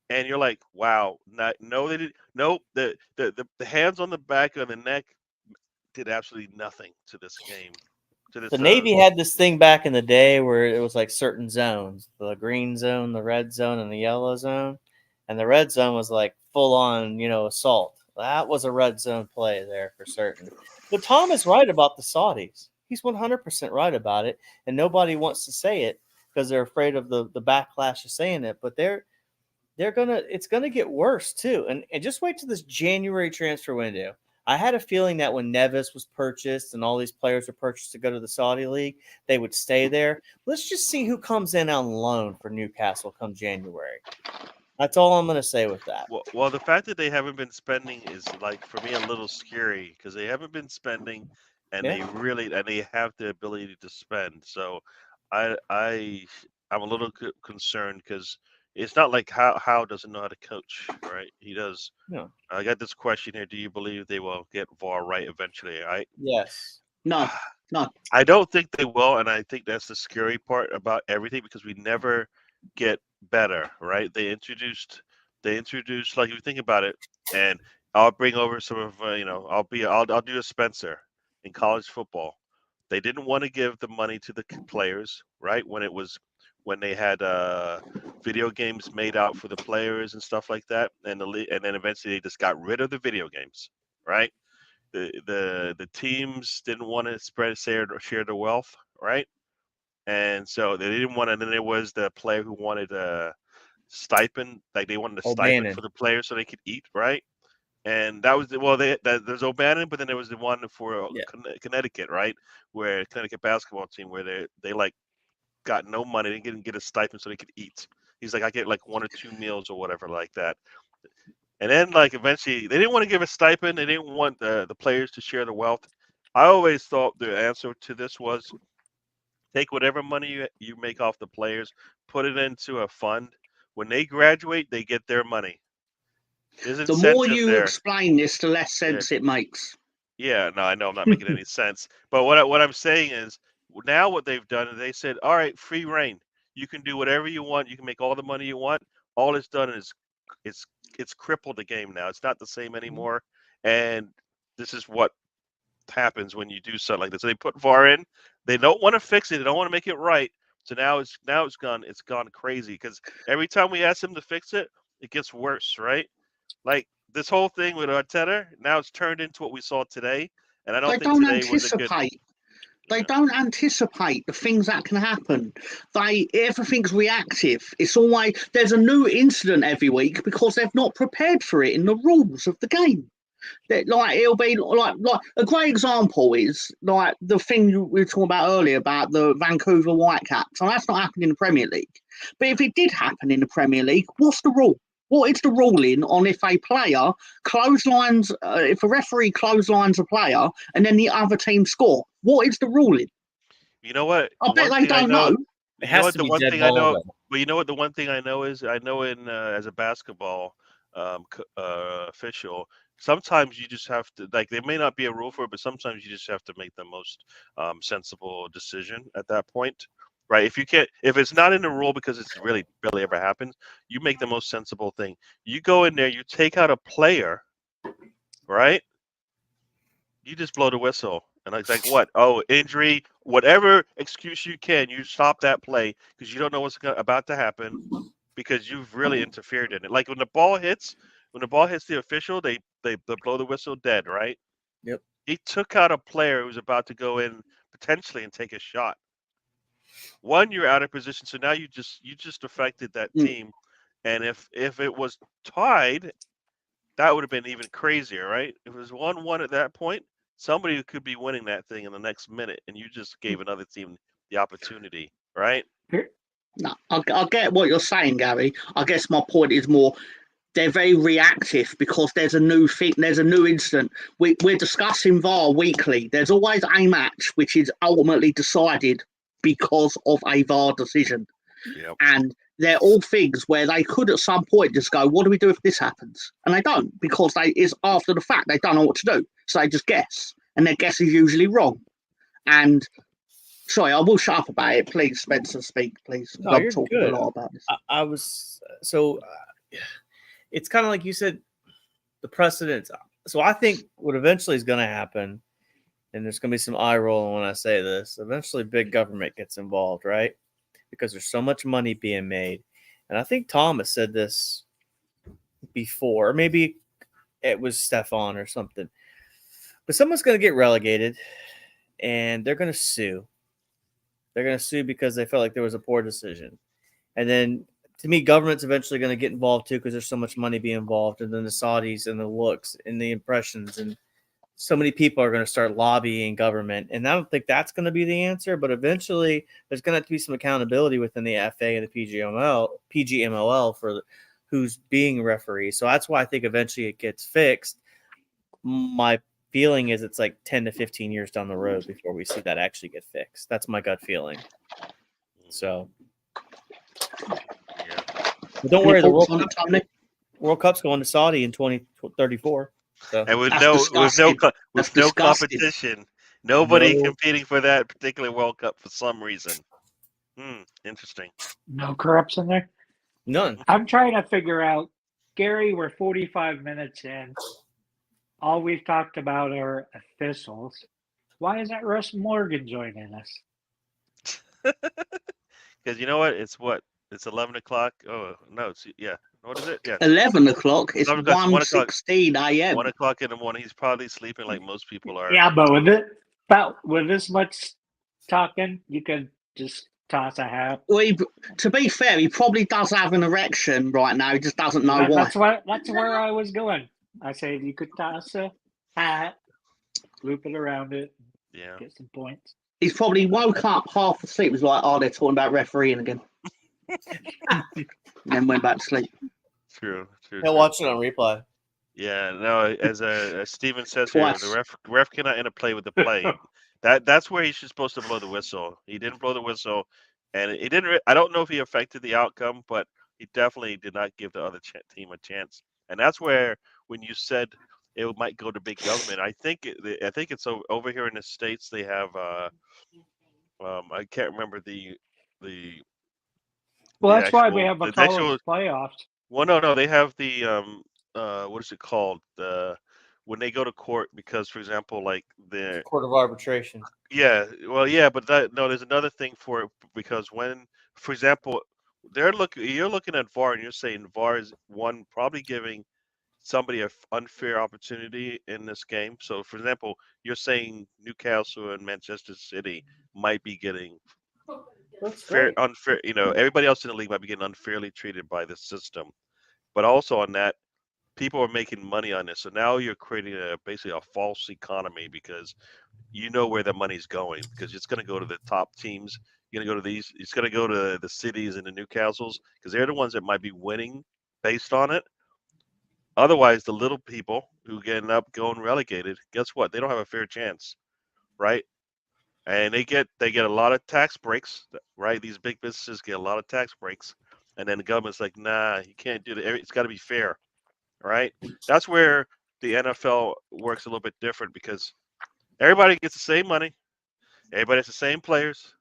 And you're like, wow, they didn't. No, the hands on the back of the neck did absolutely nothing to this game. The Navy had this thing back in the day where it was like certain zones: the green zone, the red zone, and the yellow zone. And the red zone was like full on, assault. That was a red zone play there for certain. But Tom is right about the Saudis. He's 100% right about it, and nobody wants to say it because they're afraid of the backlash of saying it. But it's gonna get worse too. And just wait till this January transfer window. I had a feeling that when Neves was purchased and all these players were purchased to go to the Saudi League, they would stay there. Let's just see who comes in on loan for Newcastle come January. That's all I'm going to say with that. Well, the fact that they haven't been spending is, like, for me, a little scary because they haven't been spending, and they have the ability to spend. So I'm a little concerned because it's not like How doesn't know how to coach, right? He does. No. I got this question here. Do you believe they will get VAR right eventually? Yes. No. I don't think they will, and I think that's the scary part about everything because we never get better, right? They introduced like, if you think about it, and I'll bring over some of I'll do a Spencer in college football. They didn't want to give the money to the players, right? When they had video games made out for the players and stuff like that, and then eventually they just got rid of the video games, right? The teams didn't want to share the wealth, right? And so they didn't want to. And then there was the player who wanted a stipend, like they wanted a stipend for the players so they could eat, right? And that was there's O'Bannon, but then there was the one for Connecticut, right, where Connecticut basketball team where they like got no money, they didn't get a stipend so they could eat. He's like, I get like 1 or 2 meals or whatever like that. And then, like, eventually, they didn't want to give a stipend. They didn't want the players to share the wealth. I always thought the answer to this was take whatever money you make off the players, put it into a fund. When they graduate, they get their money. The more you explain this, the less sense it makes. Yeah, no, I know I'm not making any sense. But what I'm saying is now what they've done is they said, all right, free reign. You can do whatever you want. You can make all the money you want. All it's done is it's crippled the game now. It's not the same anymore. And this is what happens when you do something like this. So they put VAR in. They don't want to fix it. They don't want to make it right. So now it's gone crazy because every time we ask them to fix it, it gets worse, right? Like this whole thing with Arteta, now it's turned into what we saw today. And I don't think today was a good. They don't anticipate the things that can happen. Everything's reactive. It's always there's a new incident every week because they've not prepared for it in the rules of the game. It'll be like a great example is like the thing we were talking about earlier about the Vancouver Whitecaps. And that's not happening in the Premier League. But if it did happen in the Premier League, what's the rule? What is the ruling on if a player clotheslines, if a referee clotheslines a player and then the other team score? What is the ruling? You know what? I bet they don't know. It has to be dead ball. But you know what? The one thing I know is in as a basketball official, sometimes you just have to, like, there may not be a rule for it, but sometimes you just have to make the most sensible decision at that point. Right. If it's not in the rule because it's really barely ever happens, you make the most sensible thing. You go in there, you take out a player, right? You just blow the whistle. And it's like, what? Oh, injury, whatever excuse you can, you stop that play because you don't know what's about to happen because you've really interfered in it. Like when the ball hits the official, they blow the whistle dead, right? Yep. He took out a player who's about to go in potentially and take a shot. One, you're out of position, so now you just affected that team. And if it was tied, that would have been even crazier, right? If it was 1-1 at that point, somebody could be winning that thing in the next minute, and you just gave another team the opportunity, right? No, I get what you're saying, Gary. I guess my point is more they're very reactive because there's a new thing, there's a new incident. We're discussing VAR weekly. There's always a match which is ultimately decided because of a VAR decision. Yep. And they're all things where they could at some point just go, what do we do if this happens? And they don't because it's after the fact. They don't know what to do. So they just guess. And their guess is usually wrong. And sorry, I will shut up about it. Please, Spencer, speak, please. No, I'm talking a lot about this. It's kind of like you said, the precedents. So I think what eventually is going to happen, and there's going to be some eye rolling when I say this, eventually big government gets involved, right? Because there's so much money being made. And I think Thomas said this before. Maybe it was Stefan or something. But someone's going to get relegated, and they're going to sue. They're going to sue because they felt like there was a poor decision. And then, to me, government's eventually going to get involved too because there's so much money being involved, and then the Saudis and the looks and the impressions, and so many people are going to start lobbying government. And I don't think that's going to be the answer, but eventually there's going to have to be some accountability within the FA and the PGMOL for who's being referee. So that's why I think eventually it gets fixed. My feeling is it's like 10 to 15 years down the road before we see that actually get fixed. That's my gut feeling. So, but don't worry, the World Cup's going to Saudi in 2034. So. And with That's no disgusting. competition, nobody competing for that particular World Cup for some reason. Interesting. No corrupts in there? None. I'm trying to figure out, Gary, we're 45 minutes in. All we've talked about are officials. Why isn't Russ Morgan joining us? Because you know what? It's 11 o'clock. Oh, no. What is it? Yeah. 11 o'clock. It's 1:16 a.m. 1 o'clock in the morning. He's probably sleeping like most people are. Yeah, but with this much talking, you could just toss a hat. Well, to be fair, he probably does have an erection right now. He just doesn't know why. That's where I was going. I said you could toss a hat, loop it around it, get some points. He's probably woke up half asleep. Was like, they're talking about refereeing again. And then went back to sleep. True. He'll watch it on replay. Yeah, no. As Steven says here, the ref cannot interplay with the play. That's where he's supposed to blow the whistle. He didn't blow the whistle, and it didn't. I don't know if he affected the outcome, but he definitely did not give the other team a chance. And that's where, when you said it might go to big government, I think it's over here in the States. They have I can't remember the. Well, that's why we have a college playoffs. Well, no, they have the what is it called? When they go to court, because, for example, like the Court of Arbitration. Yeah, well, yeah, but there's another thing for it, because when, for example, you're looking at VAR and you're saying VAR is probably giving somebody an unfair opportunity in this game. So, for example, you're saying Newcastle and Manchester City might be getting unfair. Everybody else in the league might be getting unfairly treated by this system. But also on that, people are making money on this. So now you're creating basically a false economy, because you know where the money's going, because it's going to go to the top teams. You're going to go to these. It's going to go to the cities and the Newcastles, because they're the ones that might be winning based on it. Otherwise, the little people who end up going relegated, guess what? They don't have a fair chance, right? And they get a lot of tax breaks, right? These big businesses get a lot of tax breaks, and then the government's like, nah, you can't do that. It's got to be fair, right? That's where the NFL works a little bit different, because everybody gets the same money, everybody has the same players.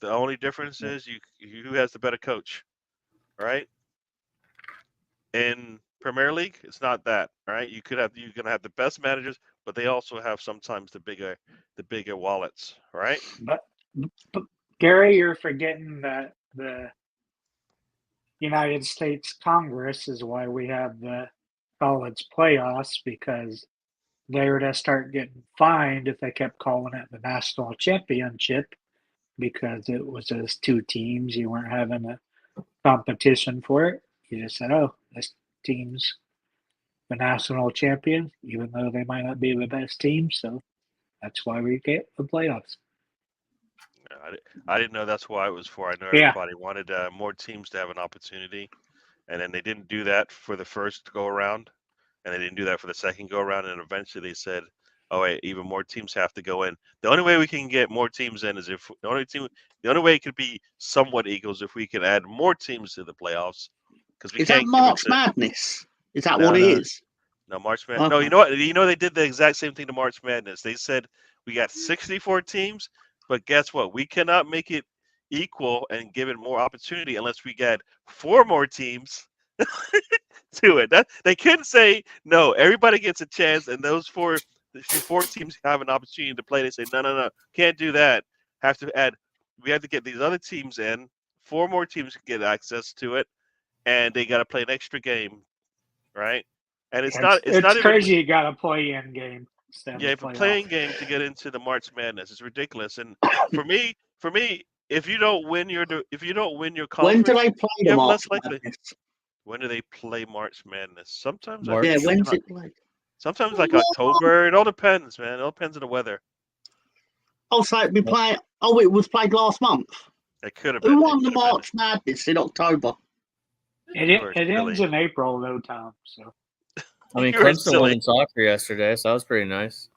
The only difference is who has the better coach, right? In Premier League, it's not that, right? You're gonna have the best managers, but they also have sometimes the bigger wallets, right? But Gary, you're forgetting that the United States Congress is why we have the college playoffs, because they were to start getting fined if they kept calling it the national championship, because it was just two teams. You weren't having a competition for it. You just said, this team's the national champion, even though they might not be the best team. So that's why we get the playoffs. I didn't know that's why it was for. I know everybody wanted more teams to have an opportunity, and then they didn't do that for the first go around, and they didn't do that for the second go around, and eventually they said, "Oh wait, even more teams have to go in." The only way we can get more teams in is if the only way it could be somewhat equal is if we can add more teams to the playoffs. Because we can't. Is that March Madness? Is that what it is? No, March Madness. Okay. No, you know what? You know they did the exact same thing to March Madness. They said we got 64 teams, but guess what? We cannot make it equal and give it more opportunity unless we get 4 more teams to it. They couldn't say no. Everybody gets a chance, and those 4 teams have an opportunity to play. They say no, can't do that. We have to get these other teams in. 4 more teams get access to it, and they got to play an extra game, right? And it's not crazy. You got to play in game. Yeah, for playing game to get into the March Madness is ridiculous. And for me, if you don't win your conference, when do they play you the have March less likely. Madness? When do they play March Madness? Sometimes March. Yeah, I think when's it played? sometimes like October. It all depends, man. It all depends on the weather. Oh, so it was played last month. It could have been. Who won the March Madness in October? It ends in April, though, Tom. So I mean, You're Clemson silly. won in soccer yesterday, so that was pretty nice.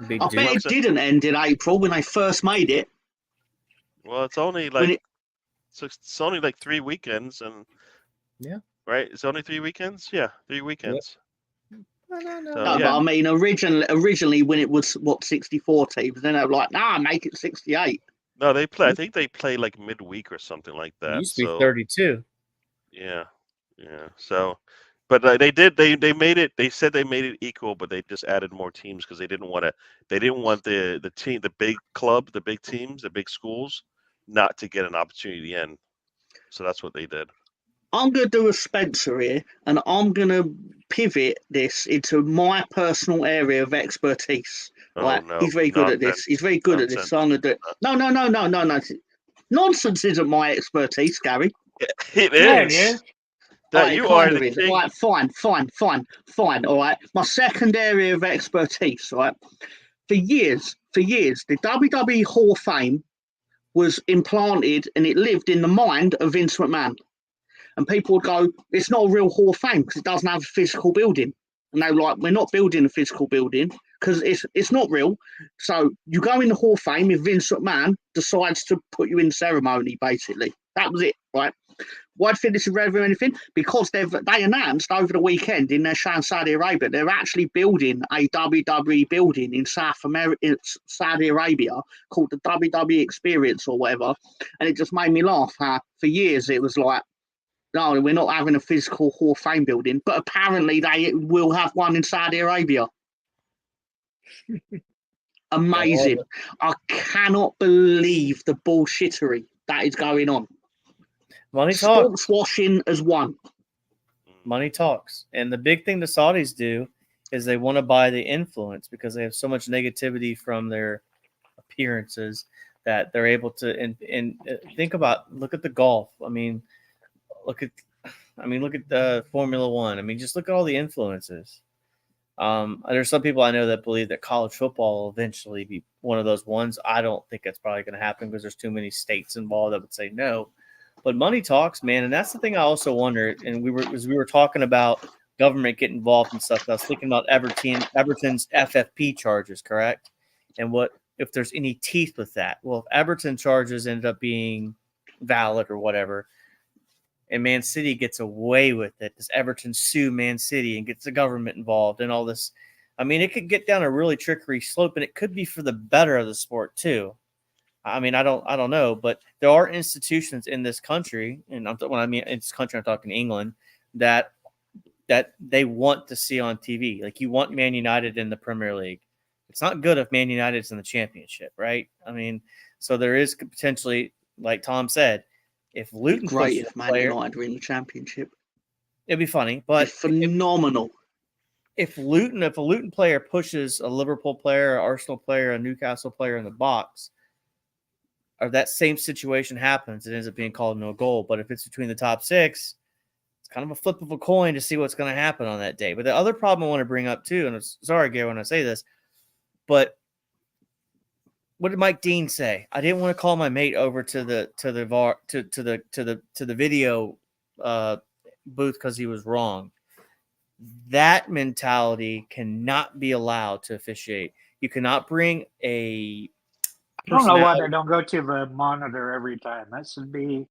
Big I Duke. bet it didn't end in April when they first made it. Well, it's only like it's only like 3 weekends, and Yeah. right. It's only 3 weekends. Yeah, 3 weekends. No, So, but I mean, originally when it was 64 teams, then they were like, make it 68. No, they play. I think they play like midweek or something like that. It used to be 32. Yeah. So, but they did. They made it. They said they made it equal, but they just added more teams because they didn't want to. They didn't want the team, the big club, the big teams, the big schools, not to get an opportunity in. So that's what they did. I'm going to do a Spencer here, and I'm going to pivot this into my personal area of expertise. Right? No, He's very good at this. He's very good at this. So I'm going to do it. No. Nonsense isn't my expertise, Gary. It yeah, is. yeah. That you are the king. Right, fine. All right. My second area of expertise, right? For years, the WWE Hall of Fame was implanted and it lived in the mind of Vince McMahon. And people would go, it's not a real Hall of Fame because it doesn't have a physical building. And they were like, we're not building a physical building because it's not real. So you go in the Hall of Fame if Vince McMahon decides to put you in ceremony, basically. That was it, right? Why do you think this is relevant or anything? Because they announced over the weekend in their show in Saudi Arabia, they're actually building a WWE building in Saudi Arabia called the WWE Experience or whatever. And it just made me laugh how for years it was like, no, we're not having a physical Hall of Fame building, but apparently they will have one in Saudi Arabia. Amazing. I cannot believe the bullshittery that is going on. Money talks. Sports washing as one. Money talks. And the big thing the Saudis do is they want to buy the influence because they have so much negativity from their appearances that they're able to and think about, look at the golf. I mean, look at the Formula One. I mean, just look at all the influences. There's some people I know that believe that college football will eventually be one of those ones. I don't think that's probably going to happen because there's too many states involved that would say no. But money talks, man, and that's the thing I also wonder. And we were talking about government getting involved and stuff. I was thinking about Everton's FFP charges, correct? And what if there's any teeth with that? Well, if Everton charges ended up being valid or whatever, and Man City gets away with it, does Everton sue Man City and gets the government involved and all this? I mean, it could get down a really trickery slope, and it could be for the better of the sport too. I mean, I don't know, but there are institutions in this country, and when I mean in this country, I'm talking England, that they want to see on TV. Like you want Man United in the Premier League. It's not good if Man United's in the Championship, right? I mean, so there is potentially, like Tom said, if Luton great if Man United were in the Championship, it'd be funny, but it's phenomenal. If a Luton player pushes a Liverpool player, an Arsenal player, a Newcastle player in the box, or that same situation happens, it ends up being called no goal. But if it's between the top six, it's kind of a flip of a coin to see what's going to happen on that day. But the other problem I want to bring up too, and sorry, Gary, when I say this, but what did Mike Dean say? I didn't want to call my mate over to the VAR to the video booth because he was wrong. That mentality cannot be allowed to officiate. You cannot bring a. I don't know why they don't go to the monitor every time. That should be.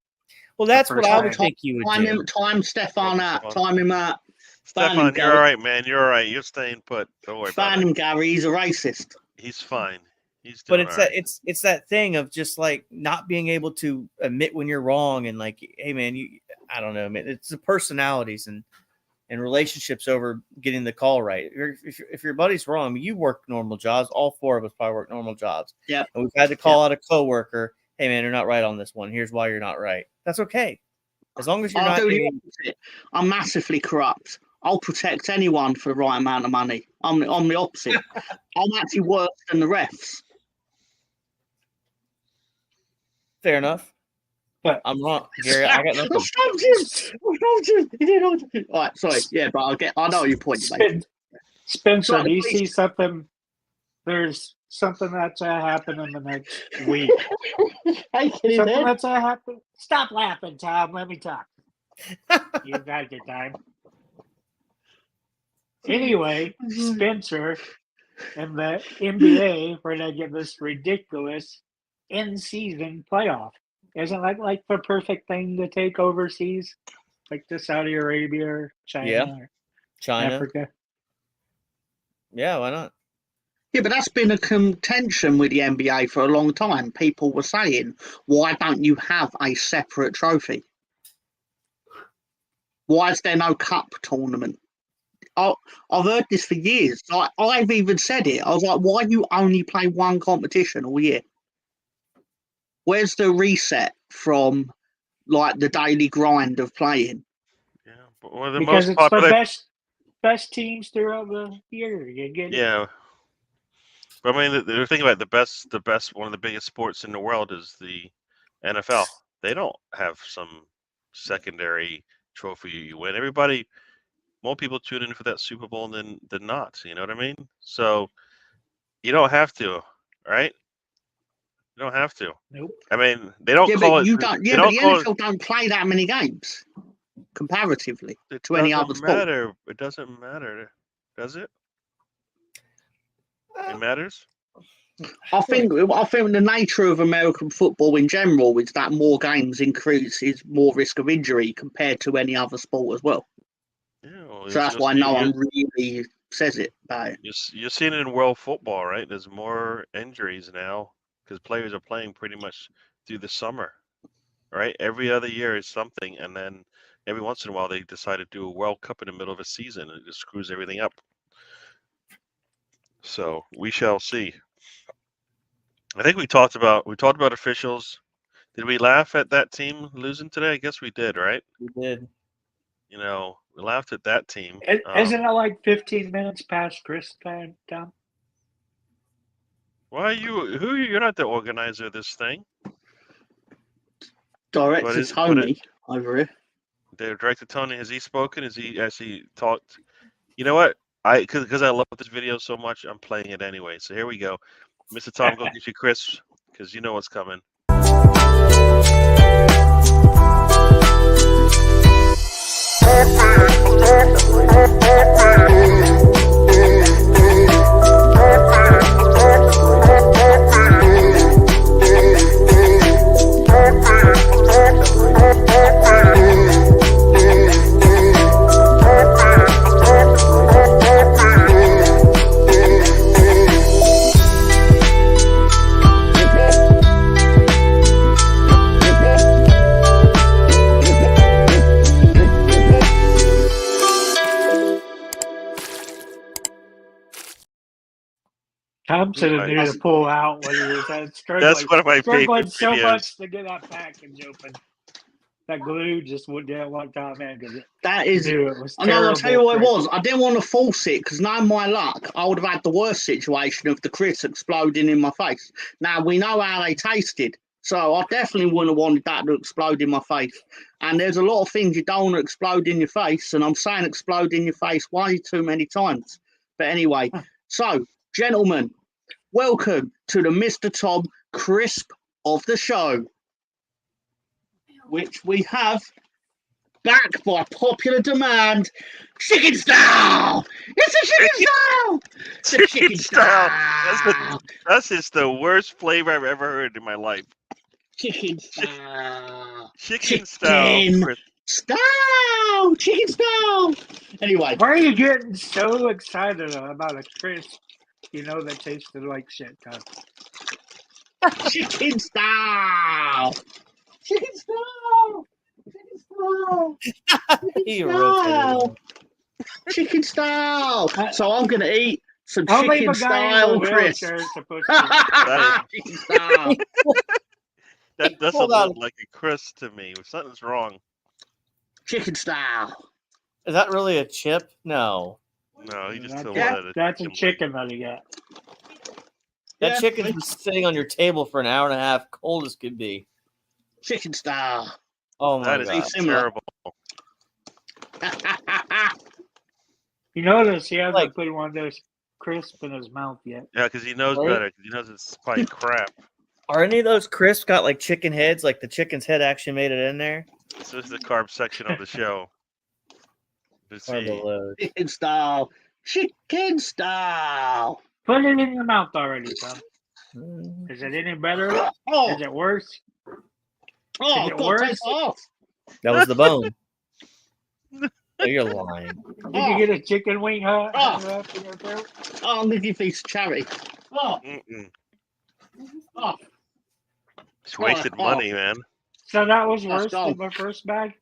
Well, that's what I would think you would do. Time Stefan out. Time him out. Stefan, you're all right, man. You're all right. You're staying put. Don't worry about it. Ban him, Gary. He's a racist. He's fine. He's but doing it's all right. it's that thing of just like not being able to admit when you're wrong and like, hey man, I don't know, man. It's the personalities and relationships over getting the call right. If your buddy's wrong, I mean, you work normal jobs. All four of us probably work normal jobs. Yeah. And we've had to call out a coworker. Hey man, you're not right on this one. Here's why you're not right. That's okay. As long as you're not. I'm massively corrupt. I'll protect anyone for the right amount of money. I'm the opposite. I'm actually worse than the refs. Fair enough. But I'm wrong, Gary. I got nothing. I stopped him. He didn't know. All right, sorry. Yeah, but I know your point. Spencer, Like do you the see something? There's something that's going to happen in the next week. Something that's going to happen. Stop laughing, Tom. Let me talk. You got your time. Anyway, Spencer and the NBA were going to get this ridiculous in-season playoff. Isn't that like the perfect thing to take overseas? Like to Saudi Arabia or China or China. Africa? Yeah, why not? Yeah, but that's been a contention with the NBA for a long time. People were saying, why don't you have a separate trophy? Why is there no cup tournament? I've heard this for years. I've even said it. I was like, why you only play one competition all year? Where's the reset from like the daily grind of playing? Yeah, but one of the Because most it's popular. the best teams throughout the year. You get it? Yeah, but I mean, the thing about the best, one of the biggest sports in the world is the NFL. They don't have some secondary trophy you win. More people tune in for that Super Bowl than not. You know what I mean? So you don't have to, right? You don't have to. Nope. I mean, they don't Yeah, call but it. you don't. Yeah, they but don't the call NFL don't play that many games comparatively it. to any Doesn't other sport. matter. It doesn't matter, does it? It matters. I think the nature of American football in general is that more games increases more risk of injury compared to any other sport as well. Yeah, well, So that's why no one really says it about it. You're seeing it in world football, right? There's more injuries now because players are playing pretty much through the summer, right? Every other year is something, and then every once in a while they decide to do a World Cup in the middle of a season, and it just screws everything up. So we shall see. I think we talked about officials. Did we laugh at that team losing today? I guess we did, right? We did. You know, we laughed at that team. Isn't it like 15 minutes past Chris time, Tom? Why are you? You're not the organizer of this thing. Director Tony over here. The director Tony, has he spoken? Has he actually talked? You know what? Because I love this video so much, I'm playing it anyway. So here we go. Mr. Tom, go get you Chris, because you know what's coming. Tom said it needed to pull out when he was struggling. That's one of my favorite so videos. much to get that package open. That glue just didn't want Tom in because that is. It was I know. I'll tell you what it was. I didn't want to force it because knowing my luck, I would have had the worst situation of the Chris exploding in my face. Now we know how they tasted, so I definitely wouldn't have wanted that to explode in my face. And there's a lot of things you don't want to explode in your face, and I'm saying explode in your face way too many times. But anyway, so gentlemen, welcome to the Mr. Tom Crisp of the show, which we have back by popular demand, chicken style. It's a chicken style. It's a chicken style. That's just the worst flavor I've ever heard in my life. Chicken style. Chicken style. Style. Chicken style. Anyway, why are you getting so excited about a crisp? You know that tasted like shit, Tom. Chicken style. Chicken style. Chicken style. Chicken style. So I'm gonna eat some chicken style crisps. Chicken style. That doesn't look like a crisp to me. Something's wrong. Chicken style. Is that really a chip? No. No, he just still That's, wanted that's a wing. chicken that he got. That Yeah, chicken's been sitting on your table for an hour and a half, cold as could be. chicken style. Oh my That is god. similar. terrible. You notice he hasn't Like- put one of those crisp in his mouth yet. Yeah, because he knows Right? better. 'Cause he knows it's probably crap. Are any of those crisps got like chicken heads? Like the chicken's head actually made it in there? So this is the carb section of the show. Let's Hard to see. load. Chicken style. Chicken style. Put it in your mouth already, Tom. Mm. Is it any better? Oh, Is it worse? oh, is it God, worse? take it off. That was the bone. Oh, you're lying. Did you get a chicken wing hung Oh. up in your throat? Oh, I'm going to give these to charity. Oh, Mm-mm. oh. It's wasted Oh. money, man. So that was Let's worse go. than my first bag?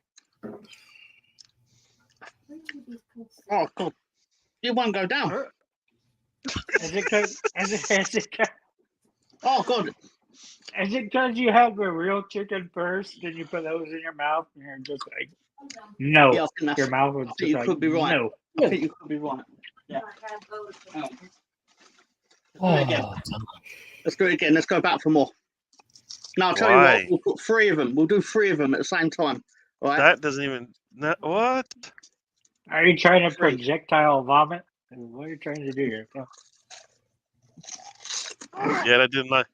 Oh, God. It won't go down. Is it Oh, God. because you had the real chicken first, then you put those in your mouth, and you're just like, no. Yeah, I think that's, Your mouth was I think just you like, could be right. no. I think you could be right. Yeah. Oh. Oh, Let's do it again. Let's do it again. Let's go back for more. No, I'll tell Why? you what. We'll put 3 of them. We'll do 3 of them at the same time. All right? That doesn't even. What? Are you trying to Three. projectile vomit? What are you trying to do here? Yeah, that did not.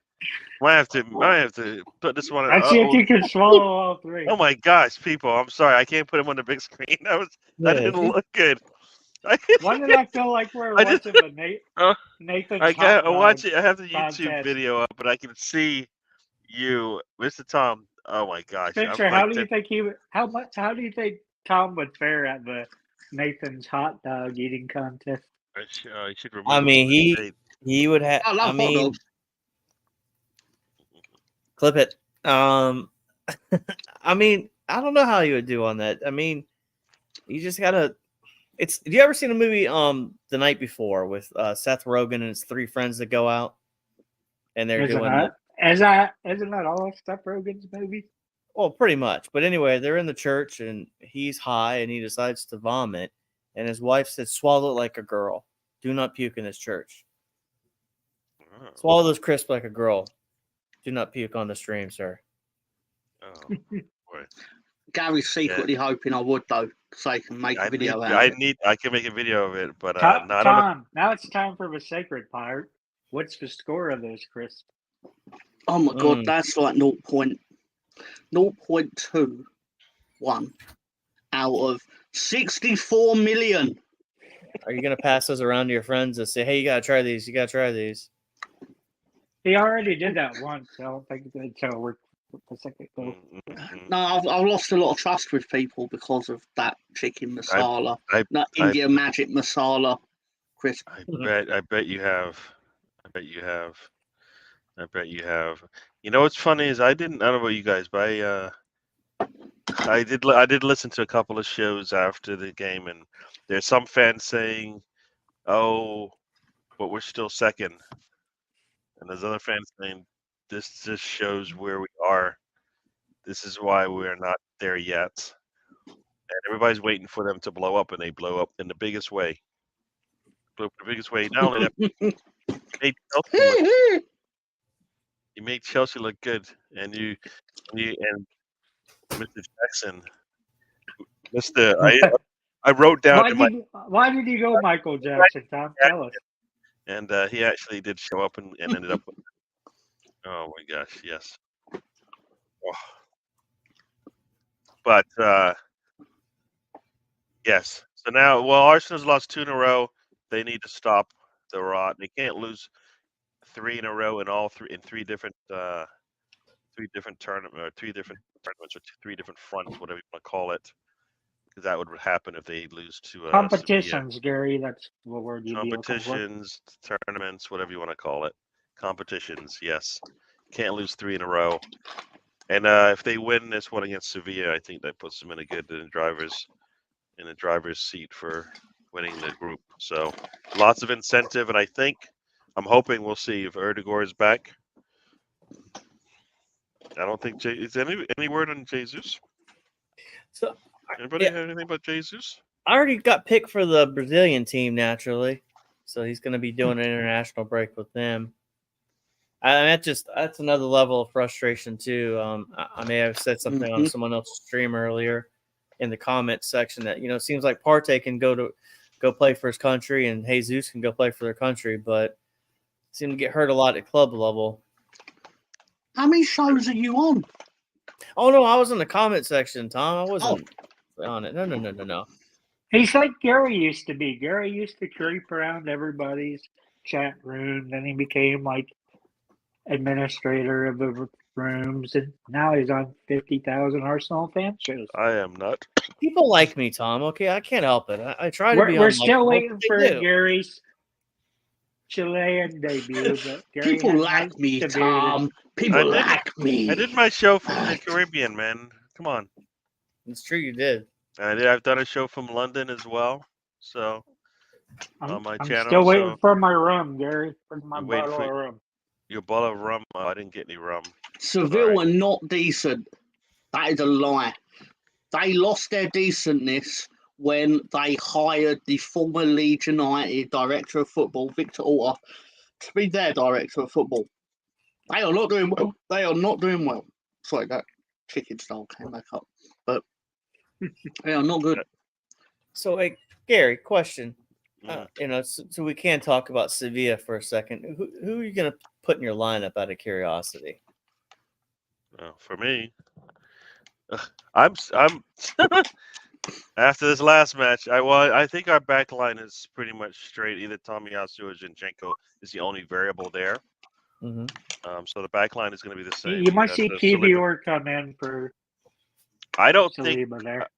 Might have to put this one. Let's see if you can swallow all 3. Oh my gosh, people! I'm sorry, I can't put him on the big screen. That didn't look good. Why did I feel like we're I just- watching the Uh, Nathan's I hot got. I dog watch it. I have the YouTube contest? video up, but I can see you, Mr. Tom. Oh my gosh! Spencer, how do you think how do you think Tom would fare at the Nathan's hot dog eating contest? I should remove I mean, the tape. he would have. I love I hot mean, dogs. clip it. I mean, I don't know how you would do on that. I mean, you just gotta. It's. Have you ever seen a movie The Night Before with Seth Rogen and his 3 friends that go out and they're Isn't doing that all of Seth Rogen's movies? well, pretty much. But anyway, they're in the church and he's high and he decides to vomit, and his wife said, "Swallow it like a girl. Do not puke in this church. Oh, Swallow those crisps like a girl. Do not puke on the stream, sir." oh, boy. Gary's secretly hoping I would, though, so I can make a video out of it. I can make a video of it, but Tom, no, I don't know. now it's time for the sacred part. What's the score of those crisps? Oh, my God. That's like 0.21 out of 64 million. Are you gonna pass those around to your friends and say, "Hey, you gotta try these. You gotta try these"? He already did that once. So I don't think it's gonna work the second go. Mm-mm. No, I've lost a lot of trust with people because of that chicken masala, that I- India magic masala crisp. I bet you have. I bet you have. You know what's funny is I don't know about you guys, but I did listen to a couple of shows after the game, and there's some fans saying, "Oh, but we're still second," and there's other fans saying, "This just shows where we are. This is why we're not there yet." And everybody's waiting for them to blow up, and they blow up in the biggest way. Blow up in the biggest way. Not only that, you made Chelsea look good, and you and Mr. Jackson, I wrote down Why did you go Michael Jackson, Tom? Tell us. and he actually did show up and ended up with. Oh my gosh, yes. Oh. But yes. So now, well, Arsenal's lost 2 in a row. They need to stop the rot. They can't lose 3 in a row in all 3 different tournaments, or 3 different tournaments, or 3 different fronts, whatever you want to call it, because that would happen if they lose to Sevilla. Competitions, Gary. That's the word you'd be looking for. Competitions, tournaments, whatever you want to call it. Competitions, yes. Can't lose 3 in a row. And if they win this one against Sevilla, I think that puts them in the driver's seat for winning the group. So lots of incentive, and I'm hoping we'll see if Erdegaard is back. I don't think is any word on Jesus? So Anybody have anything about Jesus? I already got picked for the Brazilian team naturally, so he's going to be doing an international break with them. That's another level of frustration too. I may have said something on someone else's stream earlier in the comments section that it seems like Partey can go play for his country and Jesus can go play for their country, but seem to get hurt a lot at club level. How many shows are you on? Oh no, I was in the comment section, Tom. I wasn't on it. No. He's like Gary used to be. Gary used to creep around everybody's chat room. Then he became like administrator of the rooms, and now he's on 50,000 Arsenal fan shows. I am not. People like me, Tom. Okay, I can't help it. I try to be. We're still waiting what for they do. Gary's Chilean debut, but Gary People has like not me, debuted. Tom. People like me. I did my show from the Caribbean, man. Come on. It's true, you did. I've done a show from London as well. So on my I'm channel. still waiting for my rum, Gary. For my You're waiting bottle for- of rum. Your bottle of rum. Oh, I didn't get any rum. Seville are not decent. That is a lie. They lost their decentness when they hired the former Leeds United director of football, Victor Orta, to be their director of football. They are not doing well. They are not doing well. Sorry, that chicken style came back up. But they are not good. So, hey, Gary, question. So we can talk about Sevilla for a second. Who are you going to put in your lineup out of curiosity? For me, I'm after this last match. I think our back line is pretty much straight. Either Tomiyasu or Zinchenko is the only variable there. Mm-hmm. So the back line is going to be the same. You might see Kivior come in for. I don't Saliba there.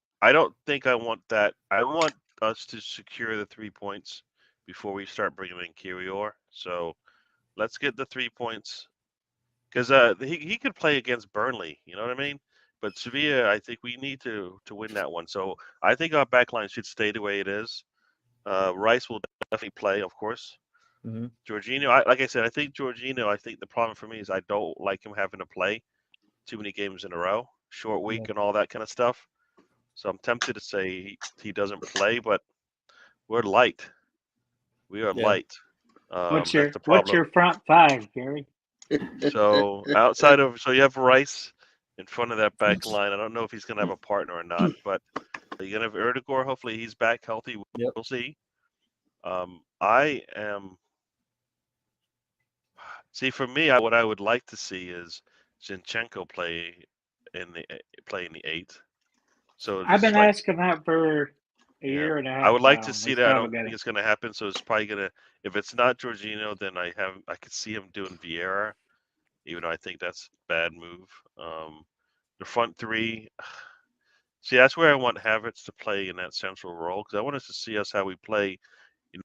think I want that. I want us to secure the 3 points before we start bringing in Kiwior. So let's get the 3 points because he could play against Burnley. You know what I mean? But Sevilla, I think we need to win that one. So I think our back line should stay the way it is. Rice will definitely play, of course. Mm-hmm. Jorginho, like I said, I think the problem for me is I don't like him having to play too many games in a row, short week and all that kind of stuff. So I'm tempted to say he doesn't play, but we're light. We are light. What's that's the problem. what's your front five, Gary? So you have Rice in front of that back line. I don't know if he's going to have a partner or not, but you're going to have Erdegaard. Hopefully he's back healthy. We'll see. I am. See, for me, what I would like to see is Zinchenko play in the 8. So I've been asking that for a year and a half. I would like now. to see that. I don't think it's going to happen. So it's probably going to. If it's not Jorginho, then I could see him doing Vieira, even though I think that's a bad move. The front three. See, that's where I want Havertz to play in that central role because I want us to see how we play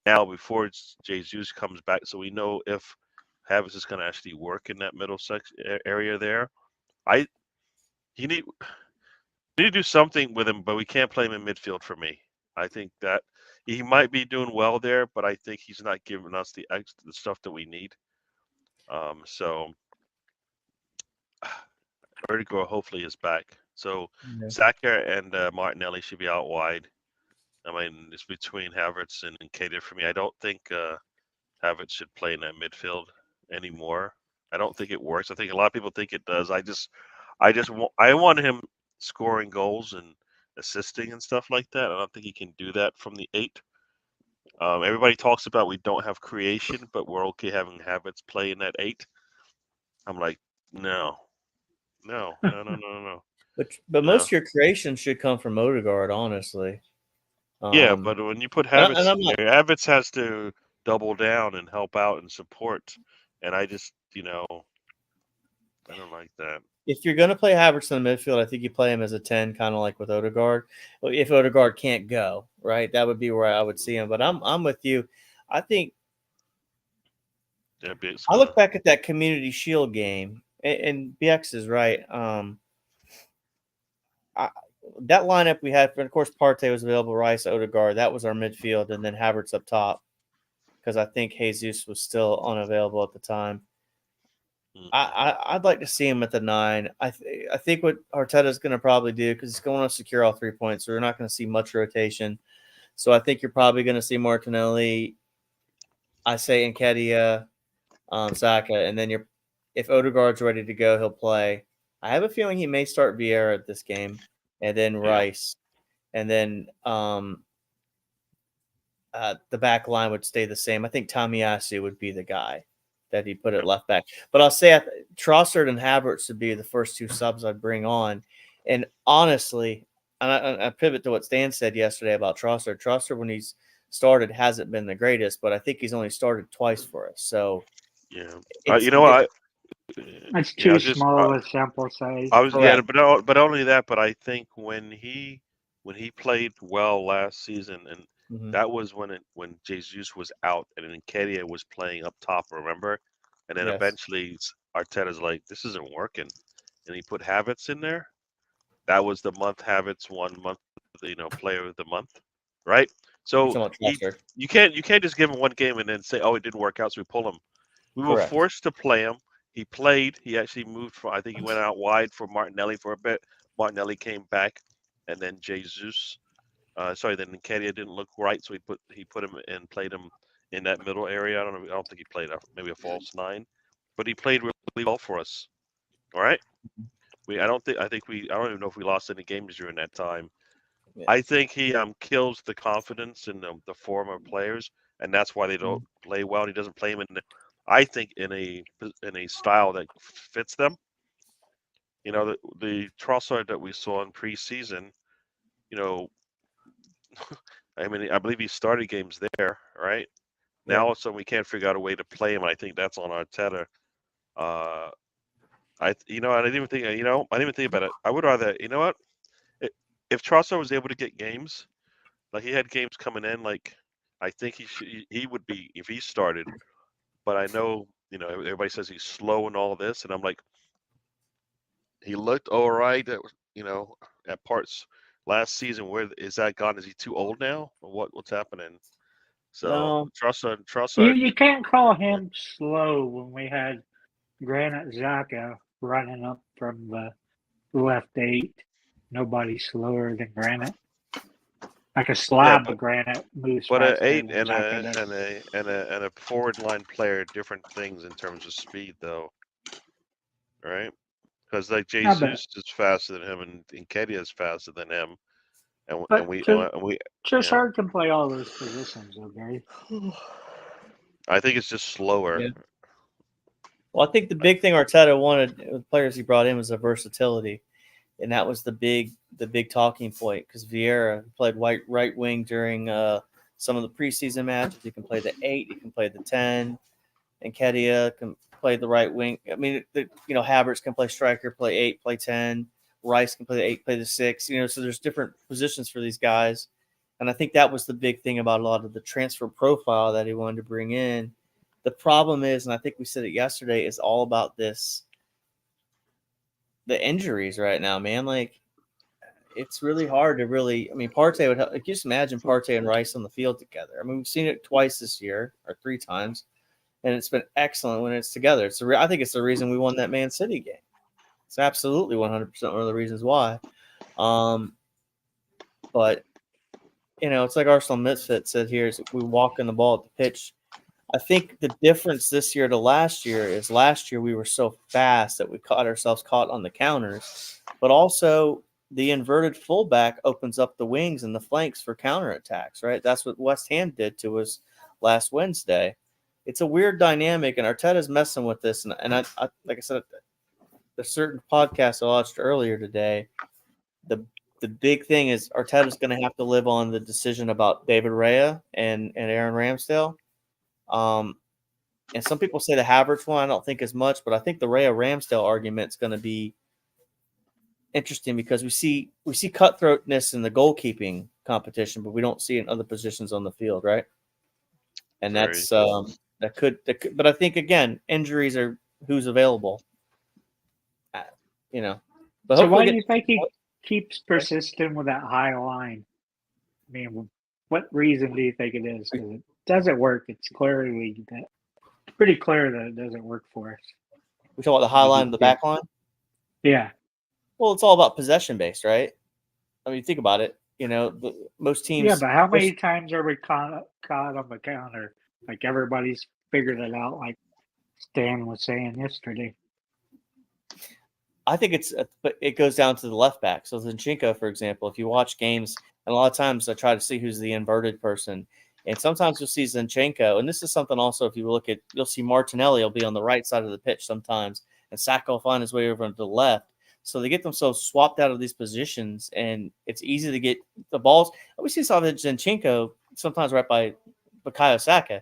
now before Jesus comes back, so we know if Havertz is going to actually work in that middle area there. You need to do something with him, but we can't play him in midfield for me. I think that he might be doing well there, but I think he's not giving us the stuff that we need. So Erdegaard hopefully is back. So Saka and Martinelli should be out wide. I mean, it's between Havertz and Keita for me. I don't think Havertz should play in that midfield anymore. I don't think it works. I think a lot of people think it does. I want him scoring goals and assisting and stuff like that. I don't think he can do that from the 8. Everybody talks about we don't have creation, but we're okay having Havertz play in that 8. I'm like, no. But most of your creation should come from Odegaard, honestly. Yeah, but when you put Havertz in there, Havertz has to double down and help out and support. And I just, I don't like that. If you're going to play Havertz in the midfield, I think you play him as a 10, kind of like with Odegaard. If Odegaard can't go, right, that would be where I would see him. But I'm with you. I think I look back at that Community Shield game, and BX is right. That lineup we had, of course, Partey was available, Rice, Odegaard. That was our midfield, and then Havertz up top because I think Jesus was still unavailable at the time. I'd like to see him at the 9. I think what Arteta's going to probably do, because he's going to secure all 3 points, so we're not going to see much rotation. So I think you're probably going to see Martinelli. I say Nketiah, Saka, and then if Odegaard's ready to go, he'll play. I have a feeling he may start Vieira at this game, and then Rice, and then the back line would stay the same. I think Tomiyasu would be the guy that he put at left back. But I'll say Trossard and Havertz would be the first two subs I'd bring on. And honestly, I pivot to what Stan said yesterday about Trossard. Trossard, when he's started, hasn't been the greatest, but I think he's only started twice for us. So you know what? That's too small a sample size. But only that. But I think when he played well last season, and that was when Jesus was out and Nketiah was playing up top. Remember, and then eventually Arteta's like, this isn't working, and he put Havertz in there. That was the month Havertz won player of the month, right? So you can't just give him one game and then say, oh, it didn't work out, so we pull him. We were forced to play him. He played. He actually moved I think he went out wide for Martinelli for a bit. Martinelli came back, and then Jesus. Then Nketiah didn't look right, so he put him and played him in that middle area. I don't think he played maybe a false nine, but he played really well for us. All right. I don't even know if we lost any games during that time. Yeah. I think he kills the confidence in the former players, and that's why they don't play well. He doesn't play them I think in a style that fits them. The Trossard that we saw in preseason, I mean, I believe he started games there, right? Now all of a sudden we can't figure out a way to play him. I think that's on Arteta. I didn't even think about it. I would rather, if Trossard was able to get games, like he had games coming in, like I think he would be if he started. But I know, everybody says he's slow and all this, and I'm like, he looked all right. At parts last season. Where is that gone? Is he too old now, or what's happening? So Trossard. You can't call him slow when we had Granit Xhaka running up from the left 8. Nobody's slower than Granit. Like a slab of granite moves. But an 8 and a forward line player, different things in terms of speed, though, right? Because like Jesus is faster than him, and Nketiah is faster than him, and we Trossard can play all those positions, okay? I think it's just slower. Yeah. Well, I think the big thing Arteta wanted with the players he brought in was the versatility. And that was the big talking point because Vieira played right wing during some of the preseason matches. He can play the 8, he can play the 10, and Nketiah can play the right wing. I mean, Havertz can play striker, play 8, play 10. Rice can play the 8, play the 6. So there's different positions for these guys, and I think that was the big thing about a lot of the transfer profile that he wanted to bring in. The problem is, and I think we said it yesterday, is all about this. The injuries right now, man, like it's really hard to really. I mean, Partey would help. Like, just imagine Partey and Rice on the field together. I mean, we've seen it twice this year or 3 times, and it's been excellent when it's together. I think it's the reason we won that Man City game. It's absolutely 100% one of the reasons why. But it's like Arsenal Misfit said here: is we walk in the ball at the pitch. I think the difference this year to last year is last year we were so fast that we caught ourselves caught on the counters, but also the inverted fullback opens up the wings and the flanks for counterattacks, right? That's what West Ham did to us last Wednesday. It's a weird dynamic, and Arteta's messing with this. And I like I said, the certain podcast I watched earlier today, the big thing is Arteta's going to have to live on the decision about David Raya and Aaron Ramsdale. And some people say the Havertz one, I don't think as much, but I think the Raya Ramsdale argument is going to be interesting because we see cutthroatness in the goalkeeping competition, but we don't see it in other positions on the field, right? And that's that could. But I think again, injuries are who's available. But so why do you think he keeps persisting with that high line? I mean, what reason do you think it is? Because it doesn't work. It's pretty clear that it doesn't work for us. We talk about the high line and the back line? Yeah. Well, it's all about possession based, right? I mean, think about it. most teams. Yeah, but how many times are we caught on the counter? Like everybody's figured it out, like Stan was saying yesterday. I think but it goes down to the left back. So Zinchenko, for example, if you watch games, and a lot of times I try to see who's the inverted person, and sometimes you'll see Zinchenko, and this is something also if you look at, you'll see Martinelli will be on the right side of the pitch sometimes, and Saka will find his way over to the left. So they get themselves swapped out of these positions, and it's easy to get the balls. We see some of Zinchenko sometimes right by Bukayo Saka.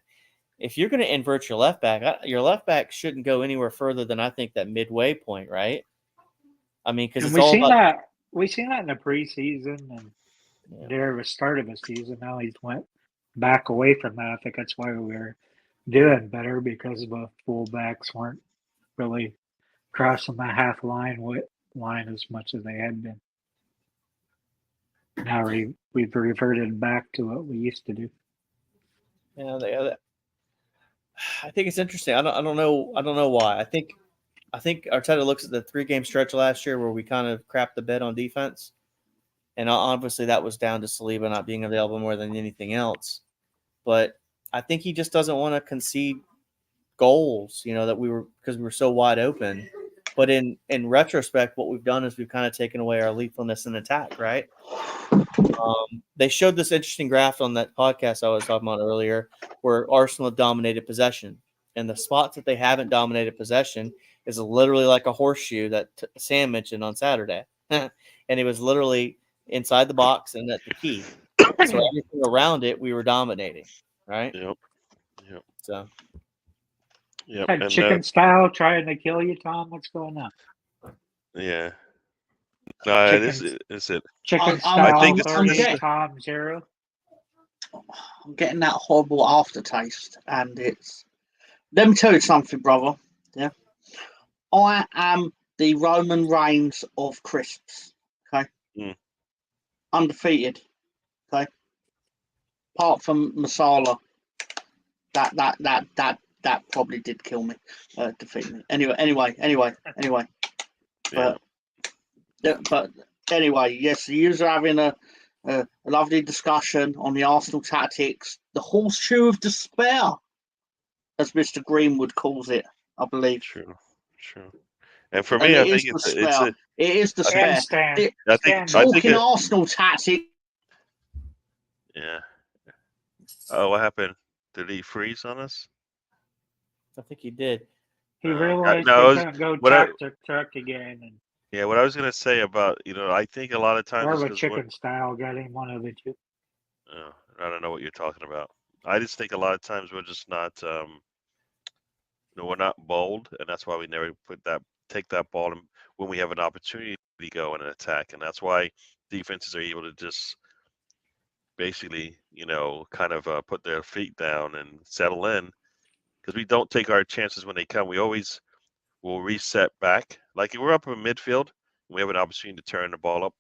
If you're going to invert your left back shouldn't go anywhere further than I think that midway point, right? I mean, because it's all about. We've seen that in the preseason and there was start of the season. Now he's went back away from that. I think that's why we were doing better because the fullbacks weren't really crossing the half line as much as they had been. Now we've reverted back to what we used to do. Yeah, I think it's interesting. I don't know why. I think Arteta looks at the 3-game stretch last year where we kind of crapped the bed on defense, and obviously that was down to Saliba not being available more than anything else. But I think he just doesn't want to concede goals, because we were so wide open. But in retrospect, what we've done is we've kind of taken away our lethalness in attack, right? They showed this interesting graph on that podcast I was talking about earlier where Arsenal have dominated possession. And the spots that they haven't dominated possession is literally like a horseshoe that Sam mentioned on Saturday. And it was literally inside the box and at the key. So everything around it, we were dominating, right? Yep. So. Yep. And chicken style trying to kill you, Tom? What's going on? Yeah. This is it. Chicken style. I think it's Tom 0. I'm getting that horrible aftertaste, and it's. Let me tell you something, brother. Yeah, I am the Roman Reigns of crisps. Okay, undefeated. Okay, apart from masala, that probably did kill me, defeat me. Anyway. But anyway, yes, the user having a lovely discussion on the Arsenal tactics, the horseshoe of despair, as Mr. Greenwood calls it, I believe. True. And for me, I think it is despair. Talking Arsenal tactics. Yeah. Oh, what happened? Did he freeze on us? I think he did. He realized he couldn't go truck again. And yeah, what I was gonna say about I think a lot of times or the chicken style got him one of the two. Oh, I don't know what you're talking about. I just think a lot of times we're just not we're not bold, and that's why we never take that ball when we have an opportunity to go in an attack, and that's why defenses are able to just basically kind of put their feet down and settle in, because we don't take our chances when they come. We always will reset back. Like if we're up in midfield and we have an opportunity to turn the ball up,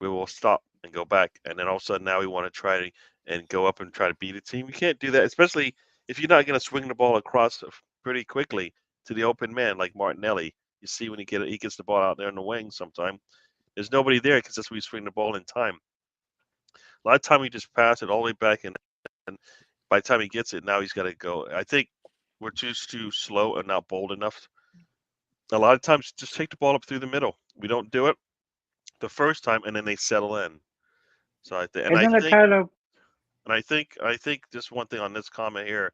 we will stop and go back, and then all of a sudden now we want to try and go up and try to beat a team. You can't do that, especially if you're not going to swing the ball across pretty quickly to the open man like Martinelli. You see when he gets the ball out there in the wing sometime. There's nobody there because that's where you swing the ball in time. A lot of time we just pass it all the way back, and by the time he gets it, now he's got to go. I think we're too slow and not bold enough. A lot of times just take the ball up through the middle. We don't do it the first time, and then they settle in. So I think just one thing on this comment here,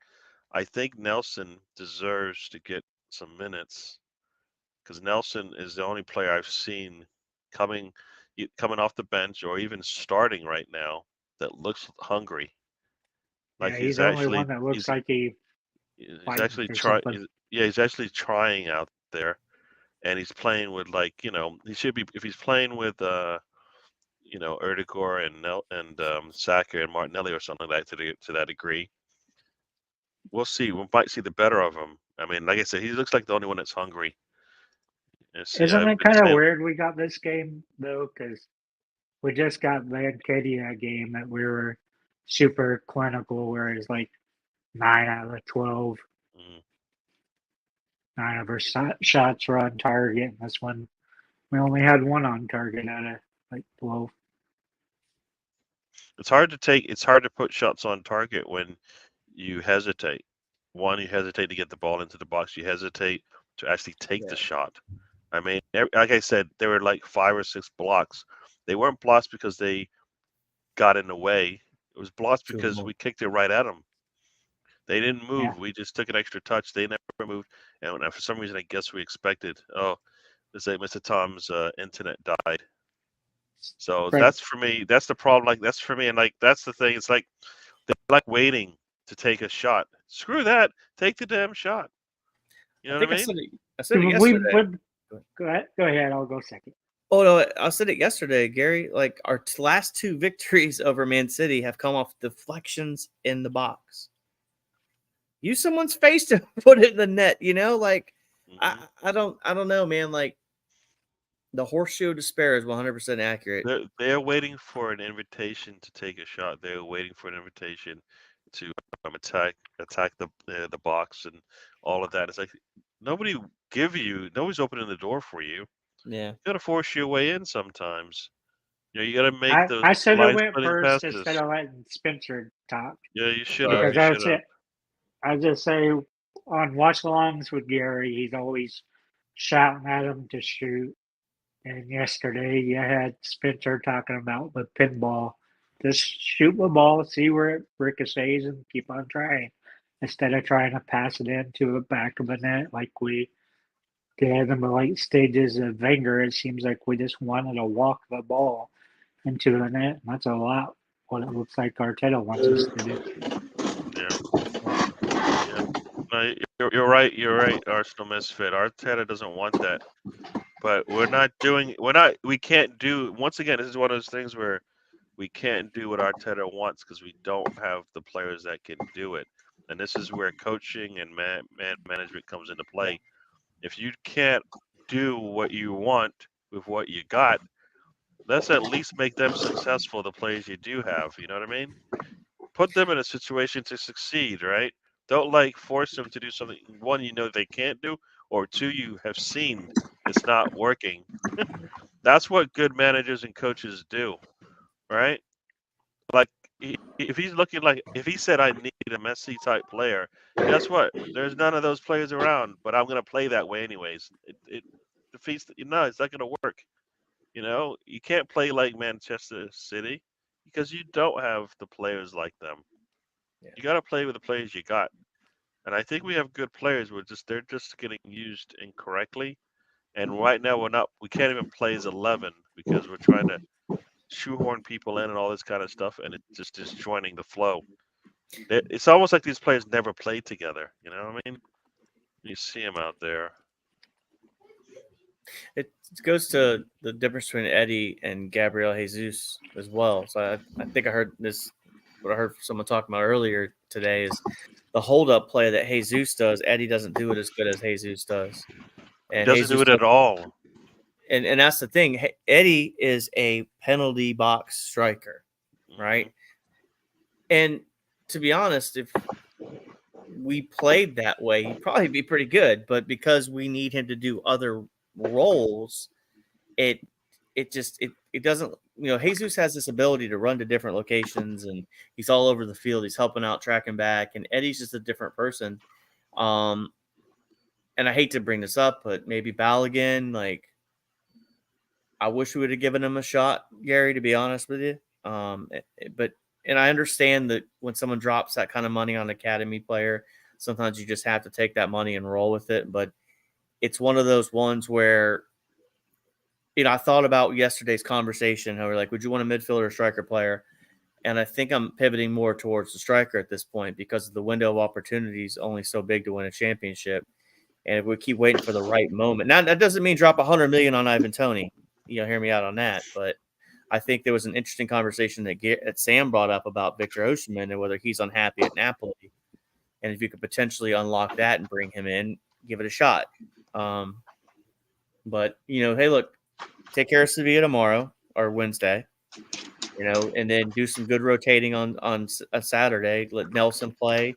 I think Nelson deserves to get some minutes, because Nelson is the only player I've seen coming off the bench or even starting right now that looks hungry. Like he's the only one that looks like he's actually trying. He's actually trying out there, and he's playing with he should be, if he's playing with Erdegaard and Saka and Martinelli or something like that to that degree. We'll see. We might see the better of him. I mean, like I said, he looks like the only one that's hungry. Isn't it kind of weird we got this game though? Because we just got Lancadia game that we were super clinical, whereas like 9 out of 12, 9 of our shots were on target. And this one, we only had 1 on target out of like 12. It's hard to put shots on target when you hesitate. One, you hesitate to get the ball into the box. You hesitate to actually take the shot. I mean, like I said, there were like 5 or 6 blocks. They weren't blocks because they got in the way. It was blocks because we kicked it right at them. They didn't move. Yeah. We just took an extra touch. They never moved. And for some reason, I guess we expected, let's say Mr. Tom's internet died. So Right. that's for me. That's the problem. Like, that's for me. And like, that's the thing. It's like, they're like waiting to take a shot. Screw that. Take the damn shot. You know what I mean? I said it yesterday. Go ahead. I'll go second. Oh no, I said it yesterday, Gary. Like our last 2 victories over Man City have come off deflections in the box. Use someone's face to put it in the net. You know, like I don't know, man. Like the horseshoe of despair is 100% accurate. They're waiting for an invitation to take a shot. They're waiting for an invitation to attack the box and all of that. It's like nobody's opening the door for you. Yeah, You gotta force your way in sometimes. You know, you gotta make those. I should have went line-splitting first passes. instead of letting Spencer talk. Yeah, you should have. Because that's it. I just say on watch-alongs with Gary, he's always shouting at him to shoot. And yesterday you had Spencer talking about the pinball. Just shoot the ball, see where it ricochets, and keep on trying. Instead of trying to pass it into the back of the net like we did in the late stages of Wenger. It seems like we just wanted to walk the ball into the net. And that's a lot what it looks like Arteta wants us to do. Yeah. No, you're right. You're right, Arsenal misfit. Arteta doesn't want that. But we can't do, once again, this is one of those things where we can't do what Arteta wants because we don't have the players that can do it. And this is where coaching and management comes into play. If you can't do what you want with what you got, let's at least make them successful, the players you do have. You know what I mean? Put them in a situation to succeed, right? Don't like force them to do something, one, you know they can't do, or 2, you have seen it's not working. That's what good managers and coaches do, right? Like, if he said I need a Messi type player, guess what? There's none of those players around, but I'm gonna play that way anyways. It defeats. It's not gonna work. You know, you can't play like Manchester City because you don't have the players like them. Yeah. You got to play with the players you got, and I think we have good players. They're just getting used incorrectly, and right now we can't even play as 11 because we're trying to shoehorn people in and all this kind of stuff, and it's just disjoining the flow. It's almost like these players never played together. You know what I mean? You see them out there. It goes to the difference between Eddie and Gabriel Jesus as well. So I think I heard this. What I heard someone talking about earlier today is the hold-up play that Jesus does. Eddie doesn't do it as good as Jesus does. And he doesn't do it at all. And that's the thing. Eddie is a penalty box striker, right? And to be honest, if we played that way, he'd probably be pretty good. But because we need him to do other roles, it doesn't. Jesus has this ability to run to different locations, and he's all over the field. He's helping out, tracking back, and Eddie's just a different person. And I hate to bring this up, but maybe Balogun, like, I wish we would have given him a shot, Gary, to be honest with you. And I understand that when someone drops that kind of money on an academy player, sometimes you just have to take that money and roll with it. But it's one of those ones where, I thought about yesterday's conversation. How we're like, would you want a midfielder or striker player? And I think I'm pivoting more towards the striker at this point because the window of opportunity is only so big to win a championship. And if we keep waiting for the right moment, now that doesn't mean drop $100 million on Ivan Toney. Hear me out on that. But I think there was an interesting conversation that Sam brought up about Victor Osimhen and whether he's unhappy at Napoli. And if you could potentially unlock that and bring him in, give it a shot. But, hey, look, take care of Sevilla tomorrow or Wednesday, and then do some good rotating on a Saturday. Let Nelson play.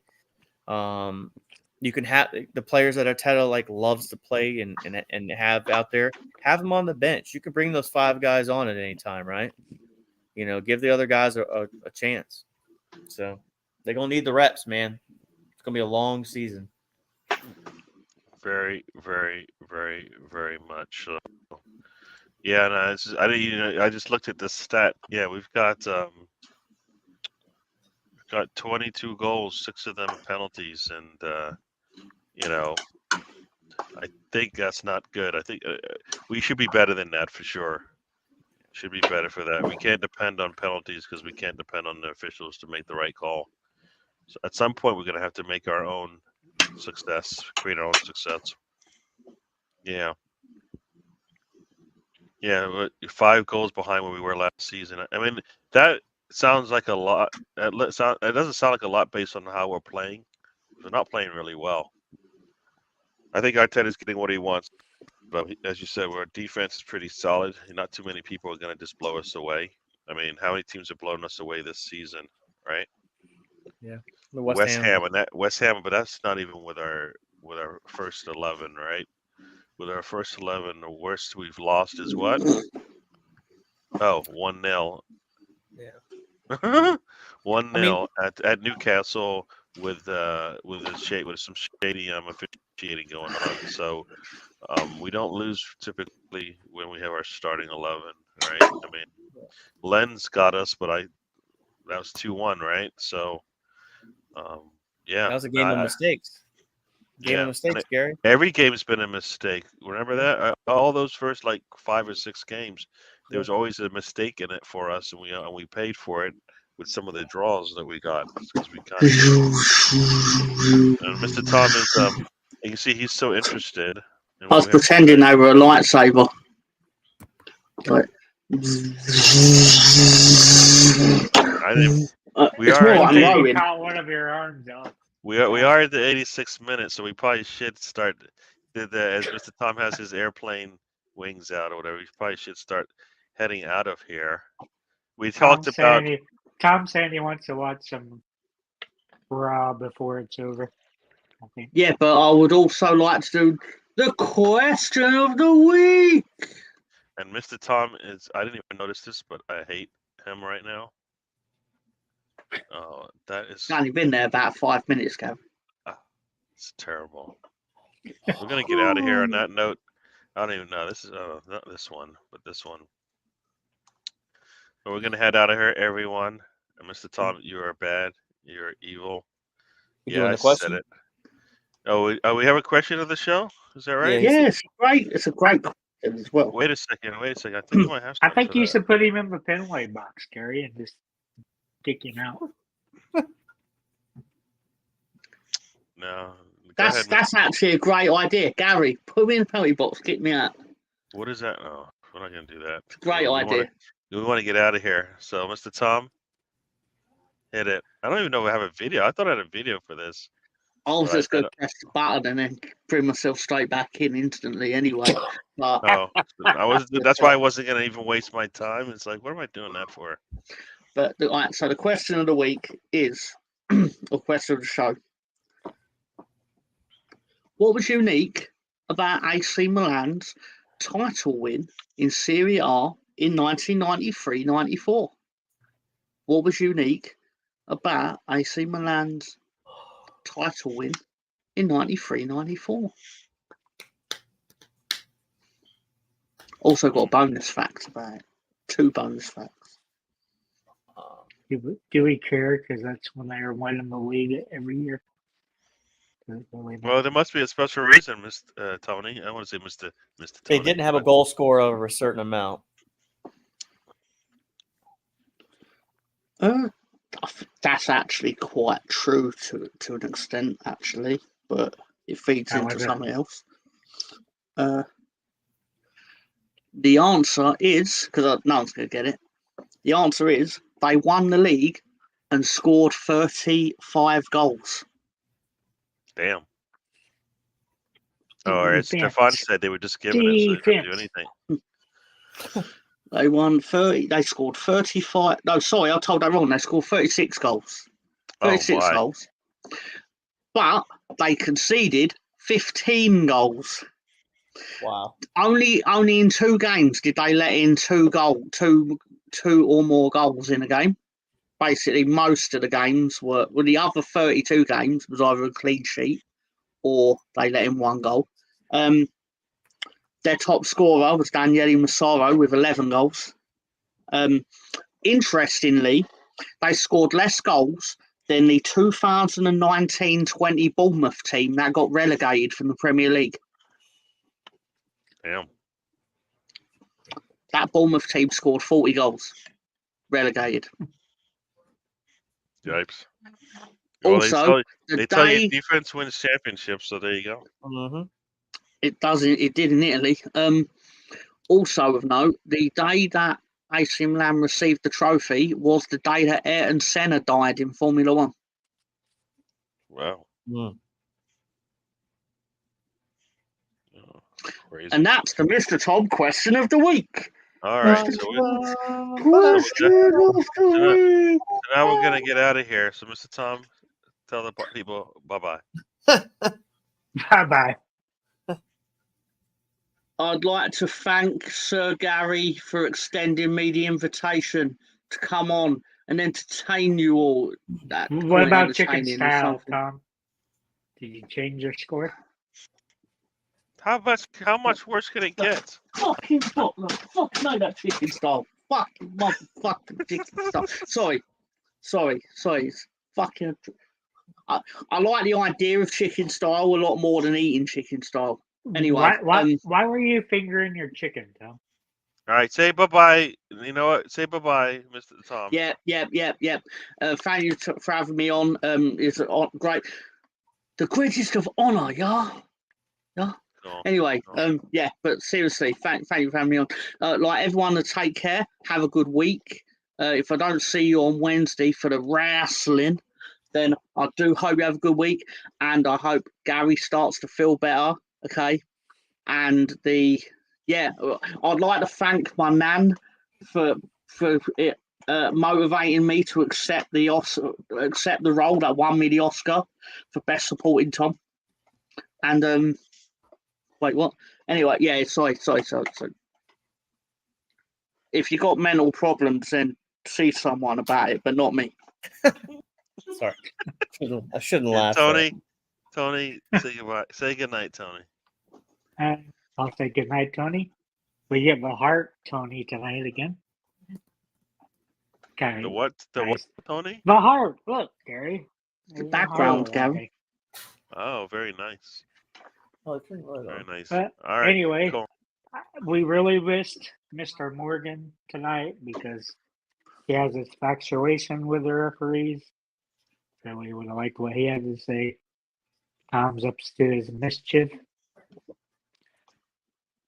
You can have the players that Arteta loves to play and have out there, have them on the bench. You can bring those 5 guys on at any time, right? give the other guys a chance. So they're going to need the reps, man. It's going to be a long season. Very, very, very, very much so. Yeah, no, I just looked at this stat. Yeah, we've got 22 goals, 6 of them penalties, and I think that's not good. I think we should be better than that for sure. Should be better for that. We can't depend on penalties because we can't depend on the officials to make the right call. So at some point, we're going to have to make our own success, create our own success. Yeah. Yeah, we're 5 goals behind where we were last season. I mean, that sounds like a lot. It doesn't sound like a lot based on how we're playing. We're not playing really well. I think Arteta's getting what he wants. But as you said, our defense is pretty solid. Not too many people are going to just blow us away. I mean, how many teams have blown us away this season, right? Yeah, West Ham, but that's not even with our first 11, right? With our first 11, the worst we've lost is what? Oh, 1-0. Yeah. 1-0 at Newcastle with some shady officiating going on. So we don't lose typically when we have our starting 11, right? I mean, Len's got us, but that was 2-1, right? So yeah, that was a game of mistakes. Game of mistakes, Gary. Every game's been a mistake. Remember that? All those first 5 or 6 games, there was always a mistake in it for us, and we paid for it with some of the draws that we got because we kind of. And Mr. Tom is you can see he's so interested. I was pretending they were a lightsaber. I didn't. You caught one of your arms off. We are at the 86th minute, so we probably should start. As Mr. Tom has his airplane wings out or whatever, we probably should start heading out of here. We talked about. Tom saying he wants to watch some Raw before it's over. I think. Yeah, but I would also like to do the question of the week. And Mr. Tom I didn't even notice this, but I hate him right now. Oh, that is. It's only been there about 5 minutes ago. It's terrible. We're going to get out of here on that note. I don't even know. This is not this one, but this one. But we're going to head out of here, everyone. And Mr. Tom, you are bad. You're evil. Yeah, I said it. Oh, we have a question of the show? Is that right? Yeah, it's a great question as well. Wait a second. I think you might have. I think you should put him in the Fenway box, Gary, and just kick him out. No. That's actually a great idea, Gary. Put me in the penalty box, kick me out. What is that? No, we're not going to do that. It's a great idea. We want to get out of here. So, Mr. Tom, hit it. I don't even know if I have a video. I thought I had a video for this. I was just going to press the button and then bring myself straight back in instantly anyway. But... That's why I wasn't going to even waste my time. It's like, what am I doing that for? But so the question of the week is, or question of the show. What was unique about AC Milan's title win in Serie A in 1993-94? What was unique about AC Milan's title win in 93-94? Also got a bonus fact about it. 2 bonus facts. Do we care? Because that's when they were winning the league every year. Well, there must be a special reason, Mr. Tony. I want to say Mr. Tony. They didn't have a goal score over a certain amount. That's actually quite true to an extent, actually, but it feeds into something else. The answer is, because no one's going to get it, the answer is they won the league and scored 35 goals. Damn. Or as Stefan said, they were just giving it so they couldn't do anything. They won 30. They scored 35. No, sorry, I told that wrong. They scored 36 goals. 36 goals. But they conceded 15 goals. Wow. Only in 2 games did they let in 2 2 or more goals in a game. Basically, most of the games were, well, the other 32 games was either a clean sheet or they let in 1 goal. Their top scorer was Daniele Massaro with 11 goals. Interestingly, they scored less goals than the 2019-20 Bournemouth team that got relegated from the Premier League. Damn. That Bournemouth team scored 40 goals. Relegated. Yipes. Well, Also, they tell you defense wins championships, so there you go. Mm-hmm. It did in Italy. Also of note, the day that AC Milan received the trophy was the day that Ayrton Senna died in Formula One. Wow. Mm. Oh, crazy. And that's the Mr. Tom question of the week. All right. So now we're gonna get out of here. So, Mr. Tom, tell the people bye-bye. Bye-bye. I'd like to thank Sir Gary for extending me the invitation to come on and entertain you all. What about chicken style, Tom? Did you change your score? How much worse can it get? Fucking fuck no, that chicken style. Fucking motherfucking chicken style. Sorry. It's fucking. I like the idea of chicken style a lot more than eating chicken style. Anyway, why were you fingering your chicken, Tom? All right, say bye-bye. You know what? Say bye-bye, Mr. Tom. Yeah. Thank you for having me on. It's great. The greatest of honor, yeah. Cool. Anyway, yeah, but seriously, thank you for having me on. Like everyone, to take care. Have a good week. If I don't see you on Wednesday for the wrestling, then I do hope you have a good week, and I hope Gary starts to feel better. Okay, and I'd like to thank my nan for it, motivating me to accept the role that won me the Oscar for Best Supporting Tom. And wait, what? Anyway, yeah, sorry. If you got mental problems, then see someone about it, but not me. Sorry, I shouldn't laugh. Tony, say goodbye. Say goodnight, Tony. I'll say goodnight, Tony. We get the heart, Tony, tonight again. Okay. The what? What, Tony? The heart. Look, Gary. The background, Gary. Oh, very nice. Oh, very nice. But all right. Anyway, cool. We really missed Mr. Morgan tonight because he has his factuation with the referees. Really would have liked what he had to say. Tom's up to his mischief.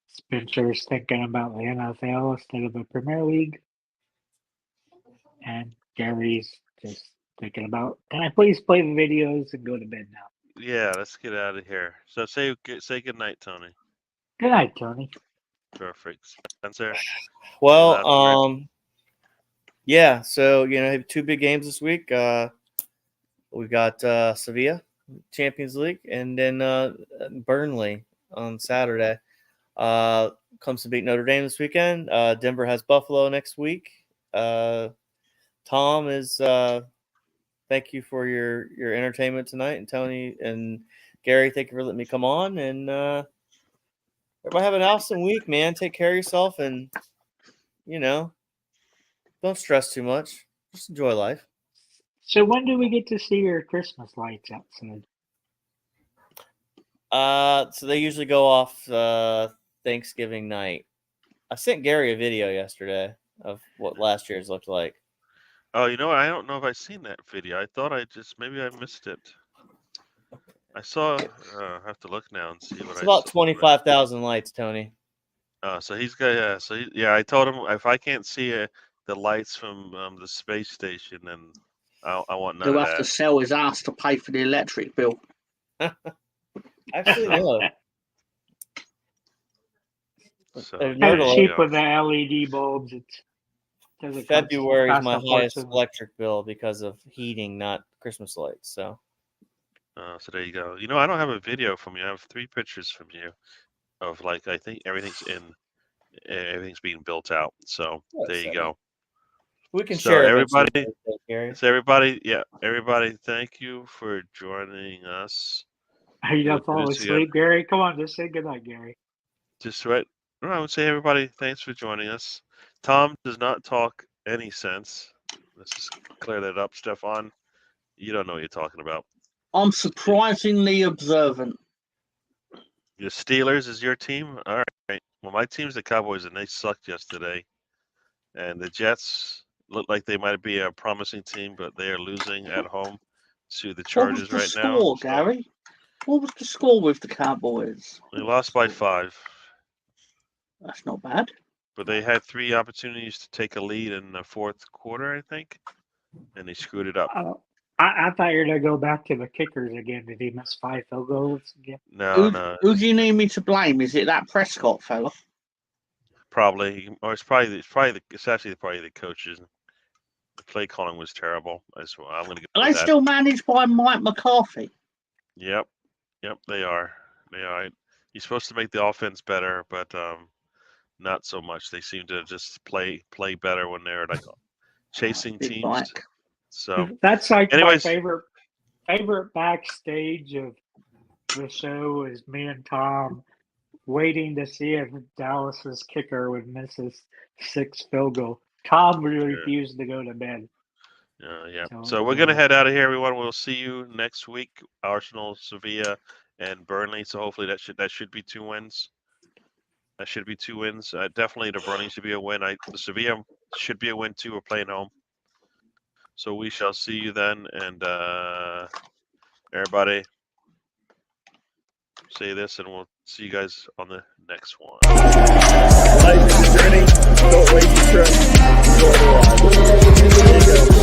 Spencer's thinking about the NFL instead of the Premier League. And Gary's just thinking about, can I please play the videos and go to bed now? Yeah, let's get out of here. So say goodnight, Tony. Good night, Tony. Perfect. Spencer? Well, yeah, so, have 2 big games this week. We got Sevilla, Champions League, and then Burnley on Saturday. Comes to beat Notre Dame this weekend. Denver has Buffalo next week. Tom is thank you for your entertainment tonight, and Tony and Gary, thank you for letting me come on. And everybody have an awesome week, man. Take care of yourself, and don't stress too much. Just enjoy life. So when do we get to see your Christmas lights outside? So they usually go off Thanksgiving night. I sent Gary a video yesterday of what last year's looked like. Oh, I don't know if I've seen that video. I thought maybe I missed it. I saw. I have to look now and see what it's about 25,000 lights, Tony. So he's got. I told him if I can't see the lights from the space station, then I want none of that. He'll have to sell his ass to pay for the electric bill. Actually, no. So, it's cheap with the LED bulbs. February is my highest electric bill because of heating, not Christmas lights. So there you go. I don't have a video from you. I have 3 pictures from you of I think everything's being built out. So there you go. We can So share everybody, eventually, Gary. so everybody, yeah, everybody, thank you for joining us. Are you We'll not do falling this asleep, Gary? Come on, just say goodnight, Gary. Just right. No, I would say everybody, thanks for joining us. Tom does not talk any sense. Let's just clear that up, Stefan. You don't know what you're talking about. I'm surprisingly observant. Your Steelers is your team? All right. Well, my team's the Cowboys, and they sucked yesterday. And the Jets look like they might be a promising team, but they are losing at home to the Chargers What was the right now. score, Gary? What was the score with the Cowboys? They lost by 5. That's not bad. But they had 3 opportunities to take a lead in the fourth quarter, I think, and they screwed it up. I thought you were going to go back to the kickers again. Did he miss 5 field goals again? No. Who do you need me to blame? Is it that Prescott fella? Probably, or it's actually probably the coaches. The play calling was terrible. I'm going to go Are with they that. still managed by Mike McCarthy? Yep, they are. He's supposed to make the offense better, but not so much. They seem to just play better when they're like chasing Big teams. Mike. So That's like anyways, my favorite backstage of the show is me and Tom waiting to see if Dallas's kicker would miss his 6th field goal. Tom refused to go to bed. yeah. So we're gonna head out of here, everyone. We'll see you next week. Arsenal, Sevilla, and Burnley. So hopefully that should be 2 wins. That should be 2 wins. Definitely the Burnley should be a win. The Sevilla should be a win too. We're playing home. So we shall see you then, and everybody say this, and we'll see you guys on the next one. Life is a journey. Don't waste your trip. Enjoy the ride. There you go.